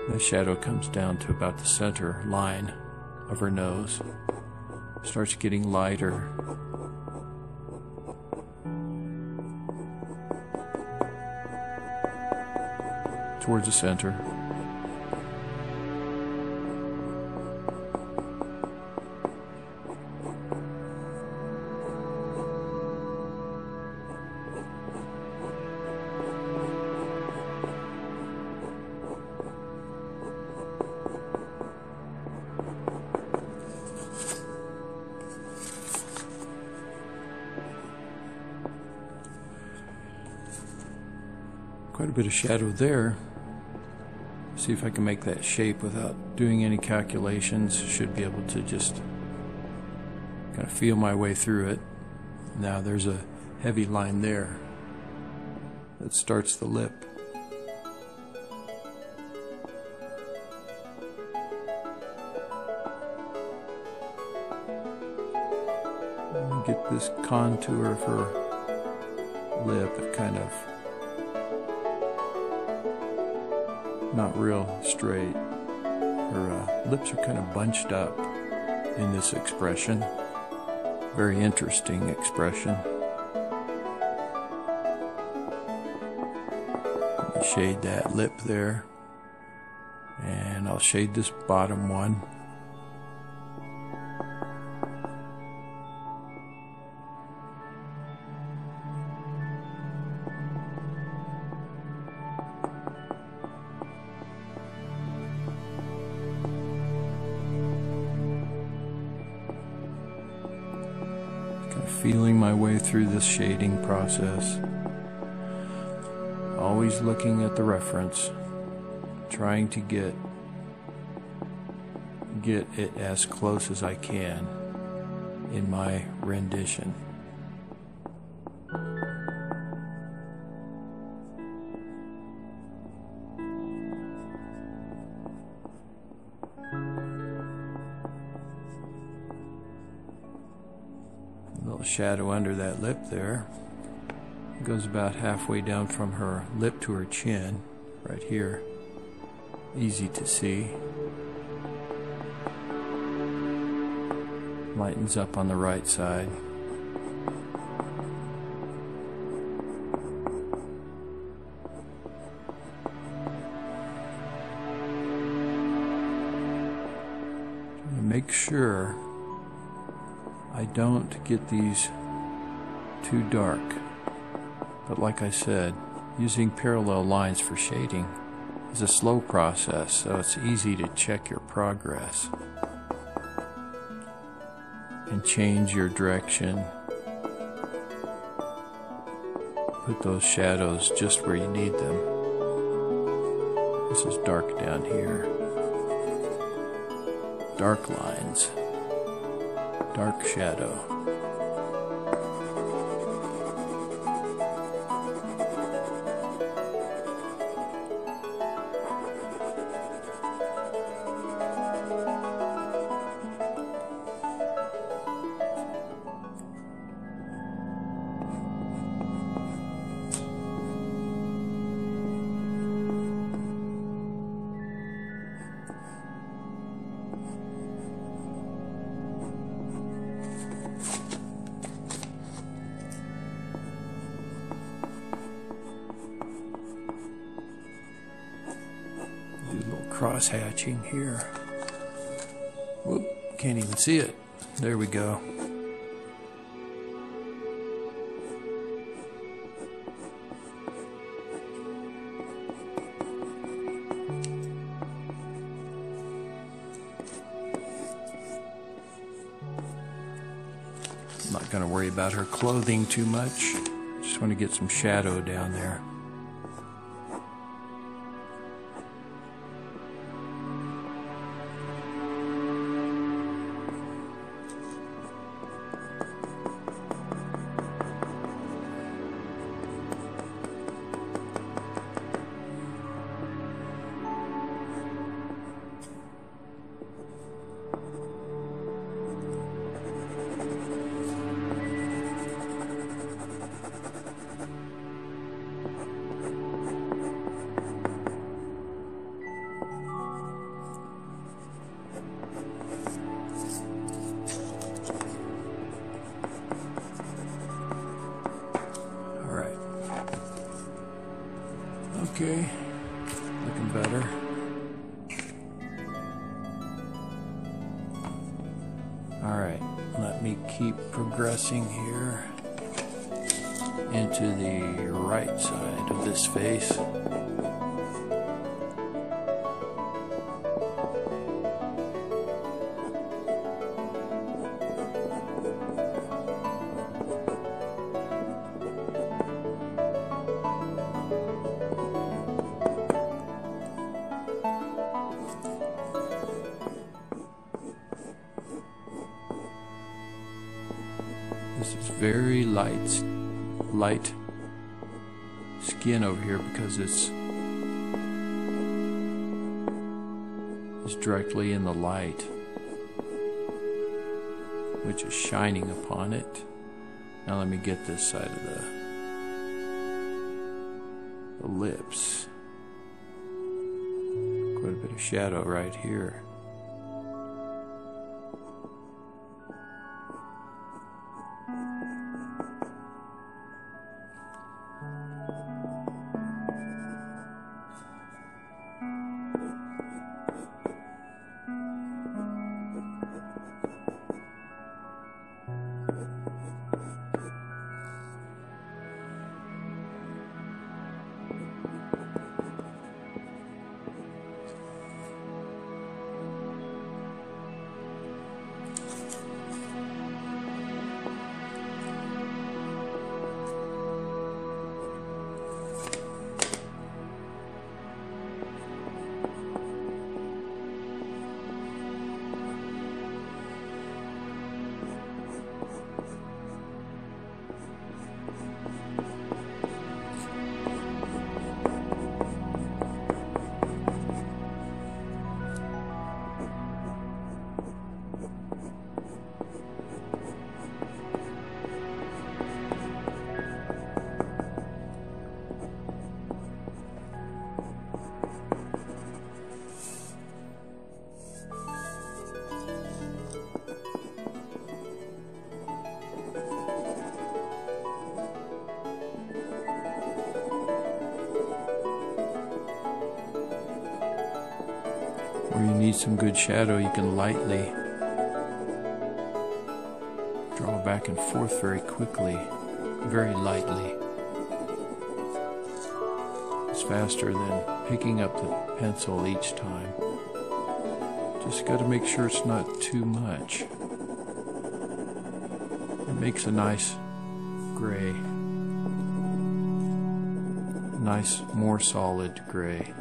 S1: The shadow comes down to about the center line of her nose. Starts getting lighter. Towards the center. Quite a bit of shadow there. See if I can make that shape without doing any calculations. Should be able to just kind of feel my way through it. Now there's a heavy line there that starts the lip. Let me get this contour of her lip kind of not real straight. Her lips are kind of bunched up in this expression. Very interesting expression. Let me shade that lip there. And I'll shade this bottom one. Feeling my way through this shading process, always looking at the reference, trying to get it as close as I can in my rendition. Shadow under that lip there. It goes about halfway down from her lip to her chin, right here. Easy to see. Lightens up on the right side. Trying to make sure I don't get these too dark, but like I said, using parallel lines for shading is a slow process, so it's easy to check your progress and change your direction. Put those shadows just where you need them. This is dark down here. Dark lines. Dark shadow. Cross hatching here. Whoop, can't even see it. There we go. I'm not going to worry about her clothing too much. Just want to get some shadow down there. Okay, looking better. Alright, let me keep progressing here into the right side of this face. This is very light skin over here because it's directly in the light, which is shining upon it. Now let me get this side of the lips. quite a bit of shadow right here. Where you need some good shadow, you can lightly draw back and forth very quickly, very lightly. It's faster than picking up the pencil each time. Just got to make sure it's not too much. It makes a nice gray, nice, more solid gray.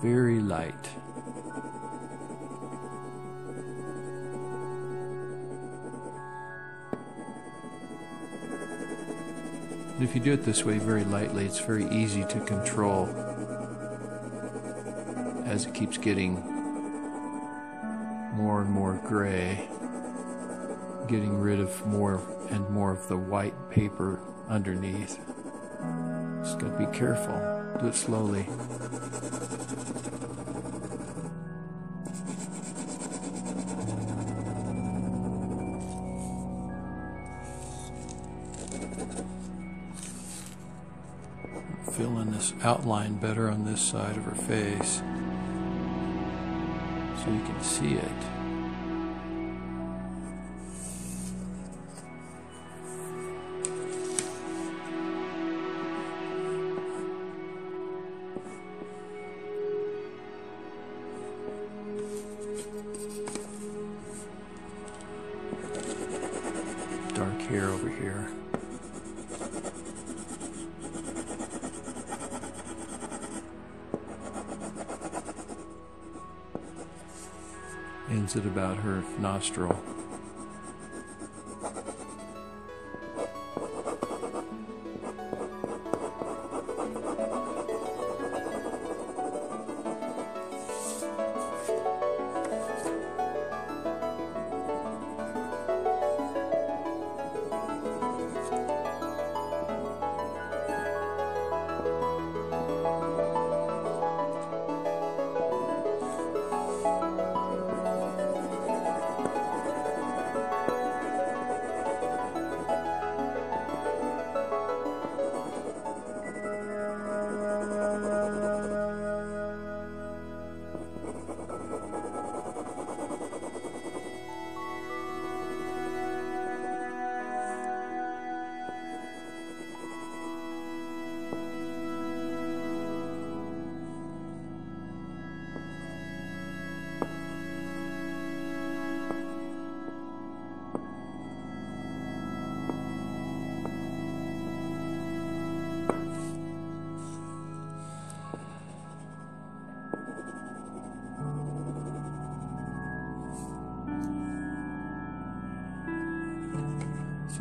S1: Very light. And if you do it this way very lightly, it's very easy to control as it keeps getting more and more gray, getting rid of more and more of the white paper underneath. Just got to be careful. Do it slowly. Fill in this outline better on this side of her face so you can see it. Dark hair over here. Ends at about her nostril.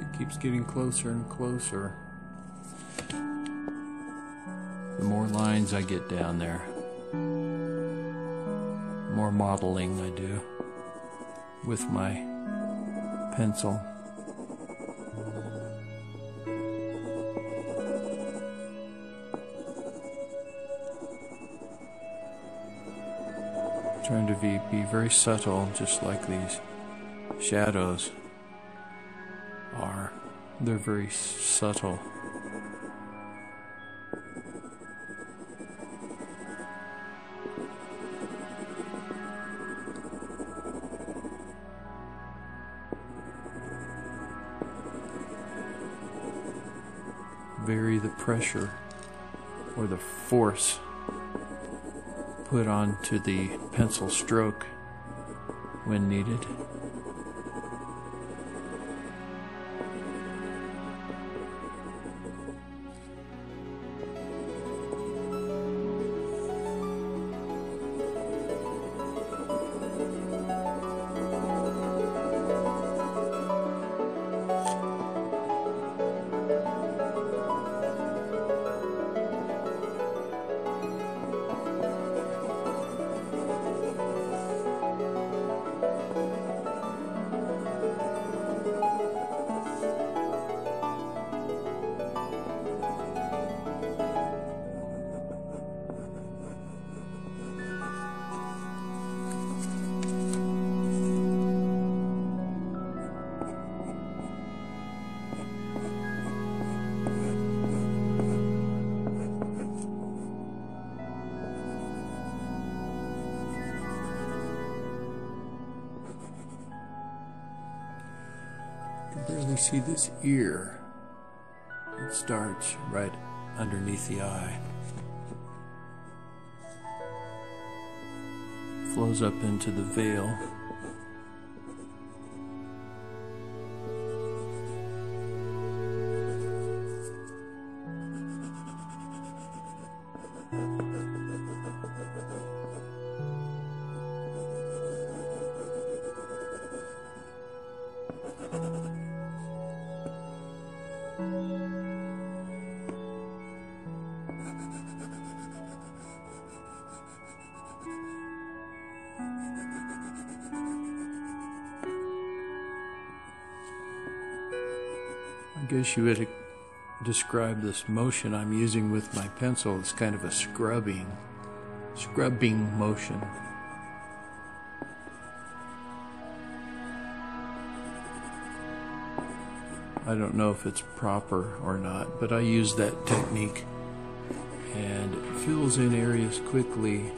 S1: It keeps getting closer and closer. The more lines I get down there, the more modeling I do with my pencil. Trying to be very subtle, just like these shadows are. They're very subtle. Vary the pressure or the force put onto the pencil stroke when needed. Barely see this ear. It starts right underneath the eye. Flows up into the veil. I guess you would describe this motion I'm using with my pencil as kind of a scrubbing motion. I don't know if it's proper or not, but I use that technique, and it fills in areas quickly.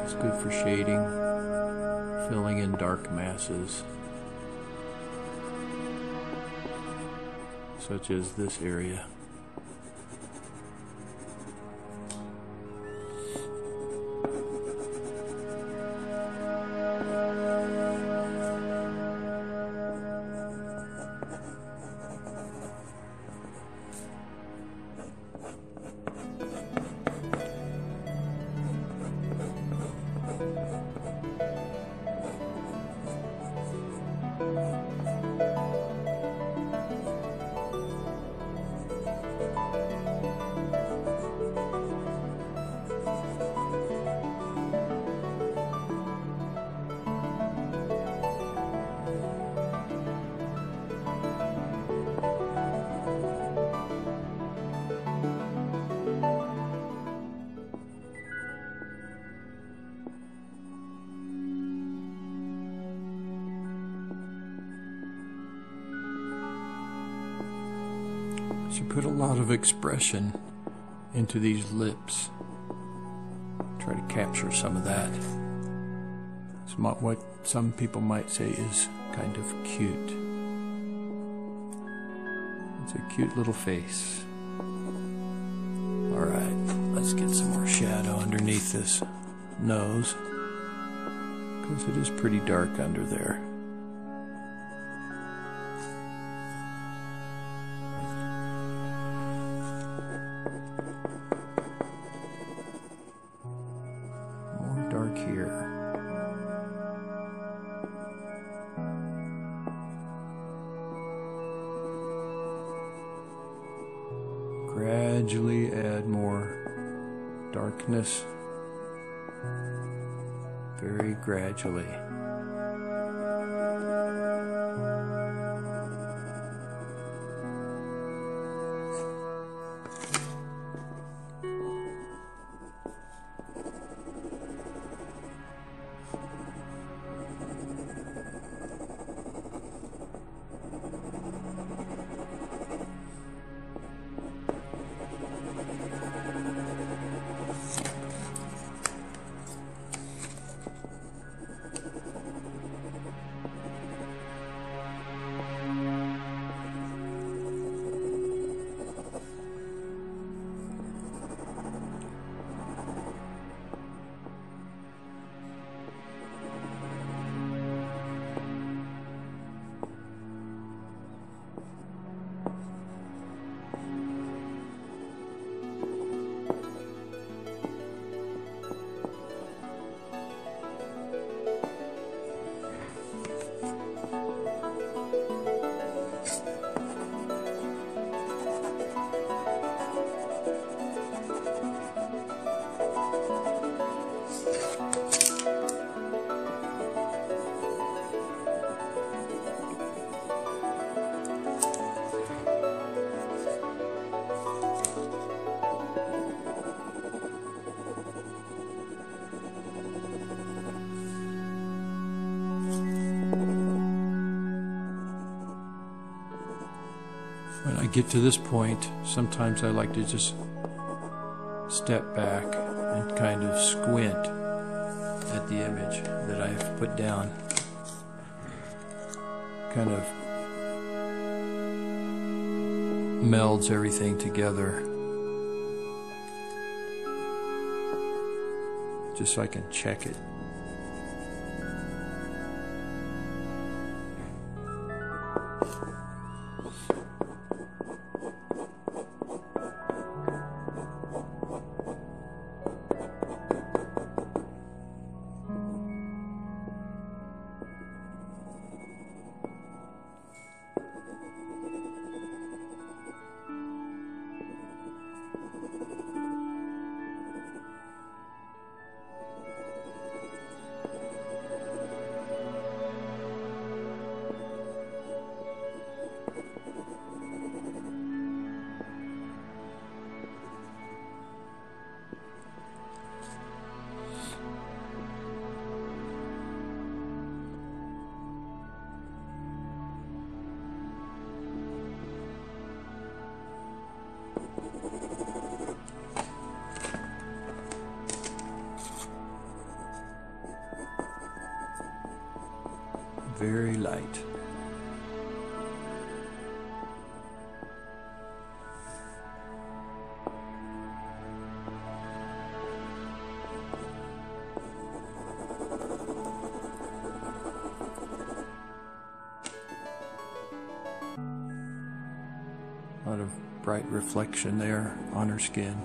S1: It's good for shading, filling in dark masses, such as this area. She put a lot of expression into these lips. Try to capture some of that. It's what some people might say is kind of cute. It's a cute little face. Alright, let's get some more shadow underneath this nose, because it is pretty dark under there. Gradually add more darkness, very gradually. get to this point, sometimes I like to just step back and kind of squint at the image that I've put down. Kind of melds everything together, just so I can check it. Very light. A lot of bright reflection there on her skin.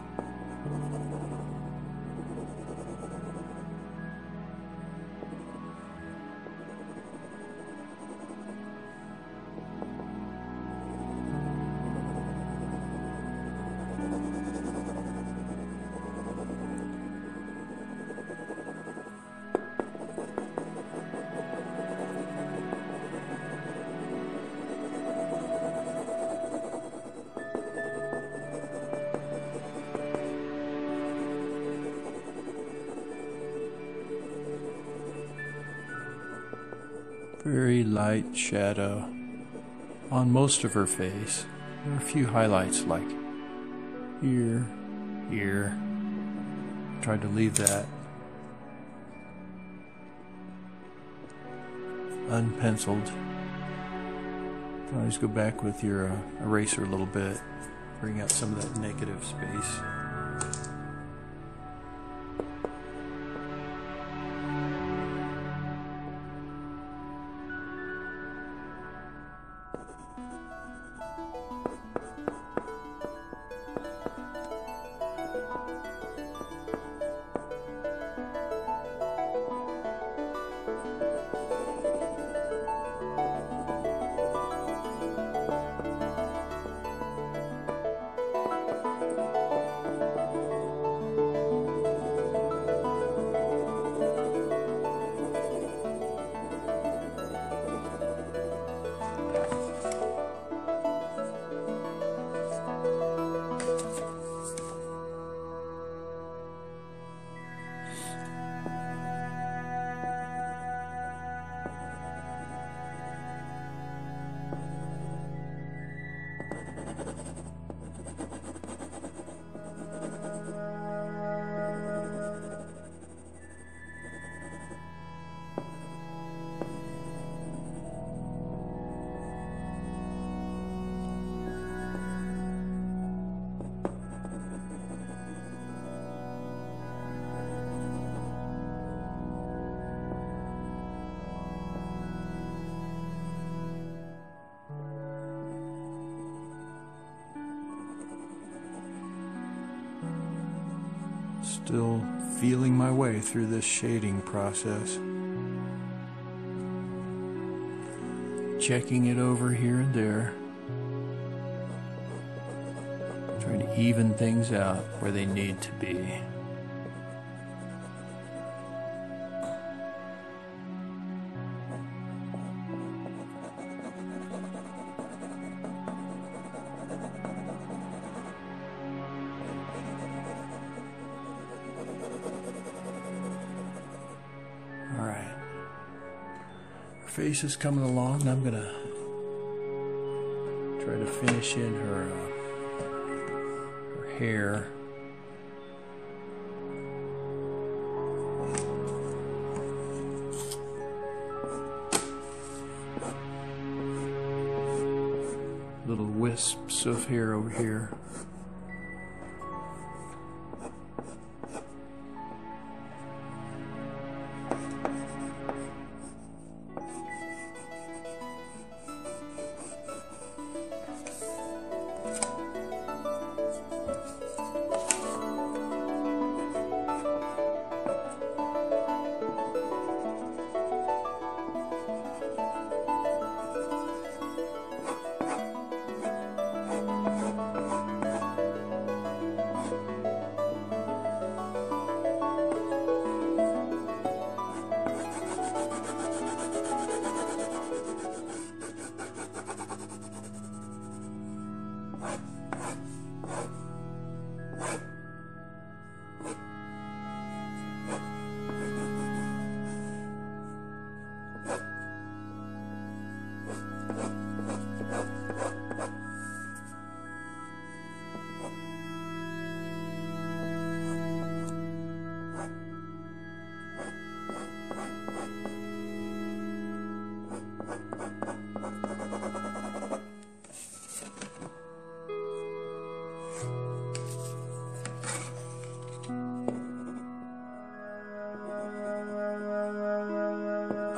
S1: Very light shadow on most of her face. There are a few highlights like here, here. Tried to leave that unpenciled. Always go back with your eraser a little bit, bring out some of that negative space. Still feeling my way through this shading process. Checking it over here and there. Trying to even things out where they need to be. Face is coming along. I'm gonna Try to finish in her hair. Little wisps of hair over here.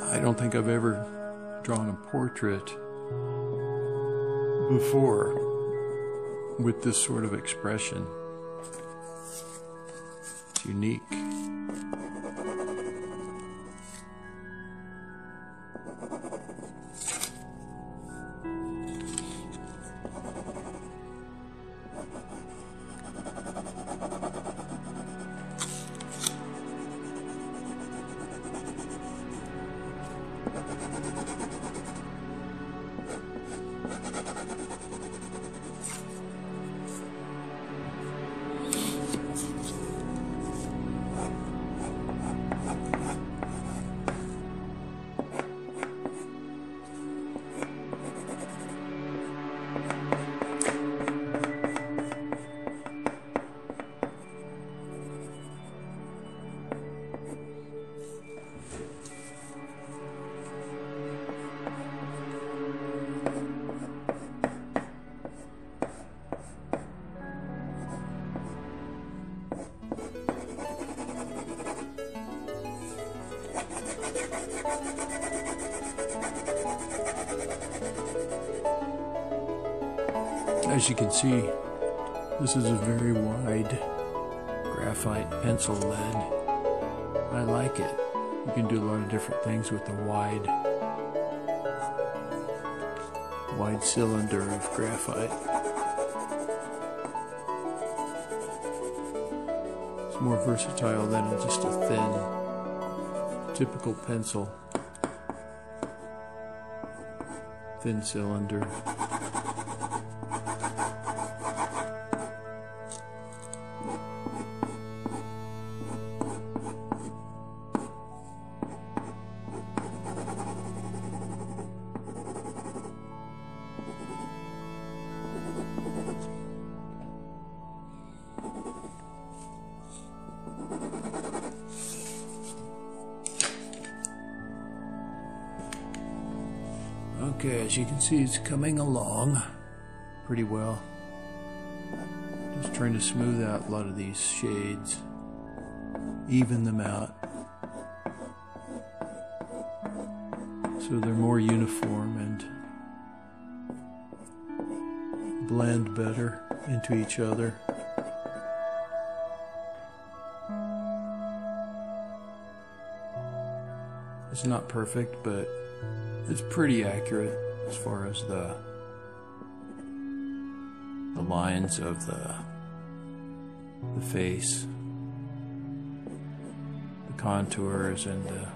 S1: I don't think I've ever drawn a portrait before with this sort of expression. It's unique. As you can see, this is a very wide graphite pencil lead. I like it. You can do a lot of different things with the wide cylinder of graphite. It's more versatile than just a thin, typical pencil. Thin cylinder. Okay, as you can see, it's coming along pretty well. Just trying to smooth out a lot of these shades, even them out, so they're more uniform and blend better into each other. It's not perfect, but it's pretty accurate as far as the lines of the face, the contours, and the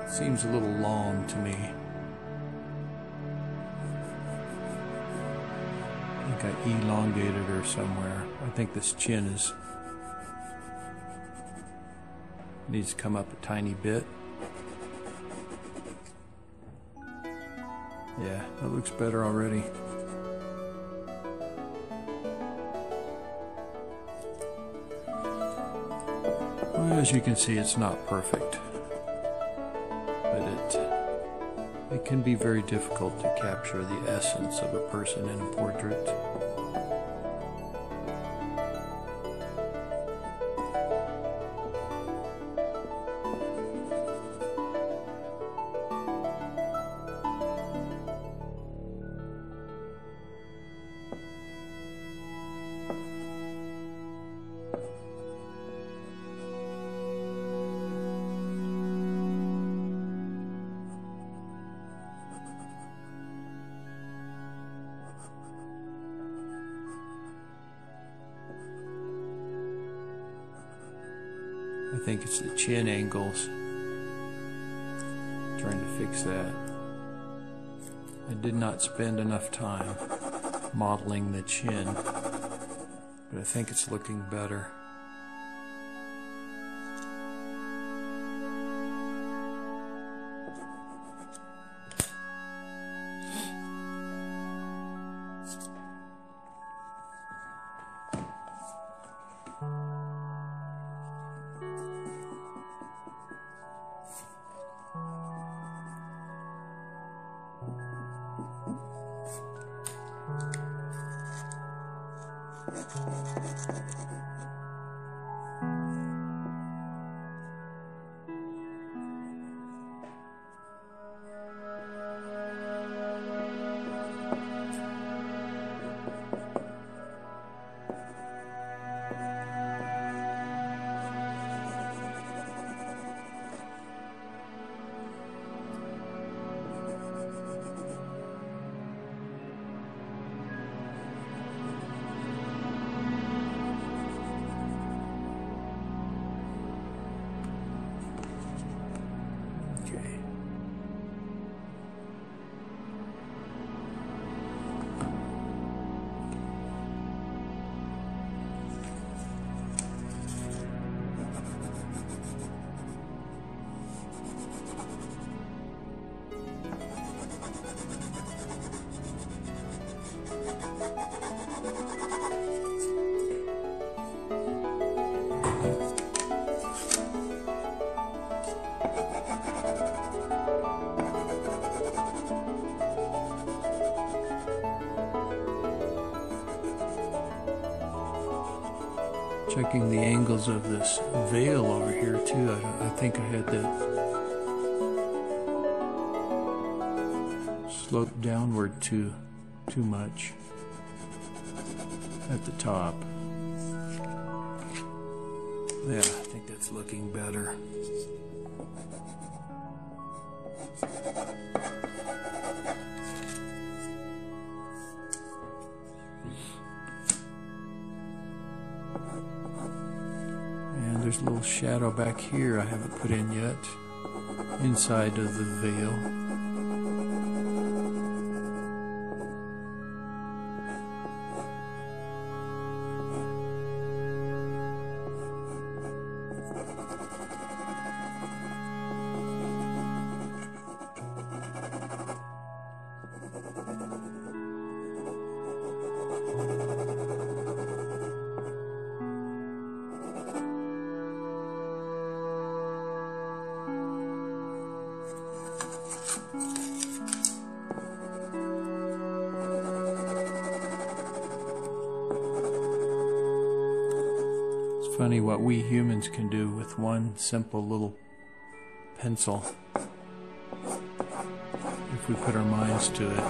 S1: Seems a little long to me. I think I elongated her somewhere. I think this chin needs to come up a tiny bit. Yeah, that looks better already. Well, as you can see, it's not perfect, but it can be very difficult to capture the essence of a person in a portrait. I think it's the chin angles. Trying to fix that. I did not spend enough time modeling the chin, but I think it's looking better. Checking the angles of this veil over here too. I think I had that sloped downward too much at the top. Yeah, I think that's looking better. There's a little shadow back here I haven't put in yet, inside of the veil. Funny what we humans can do with one simple little pencil if we put our minds to it.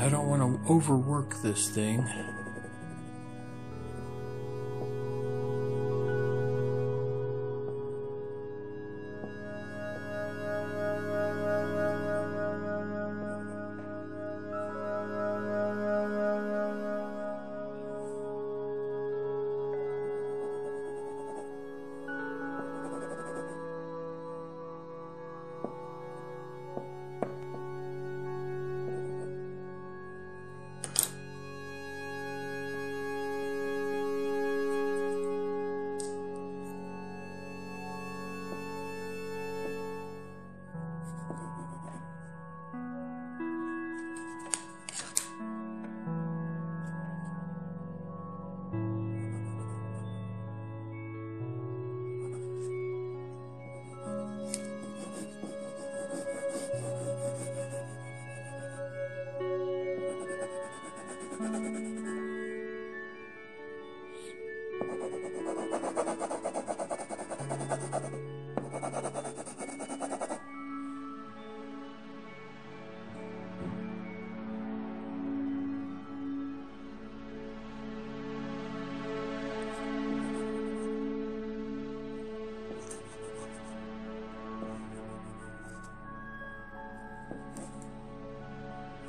S1: I don't want to overwork this thing.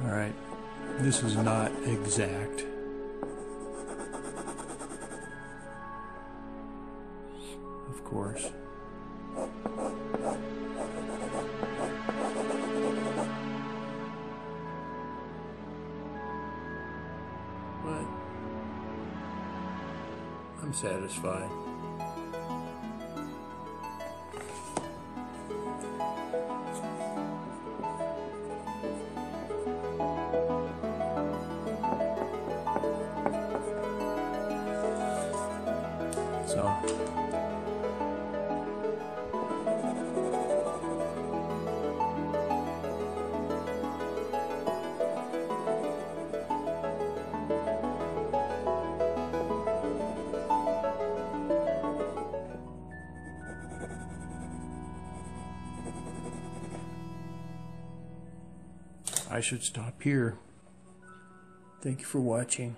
S1: Alright, this is not exact. Of course. But I'm satisfied. I should stop here. Thank you for watching.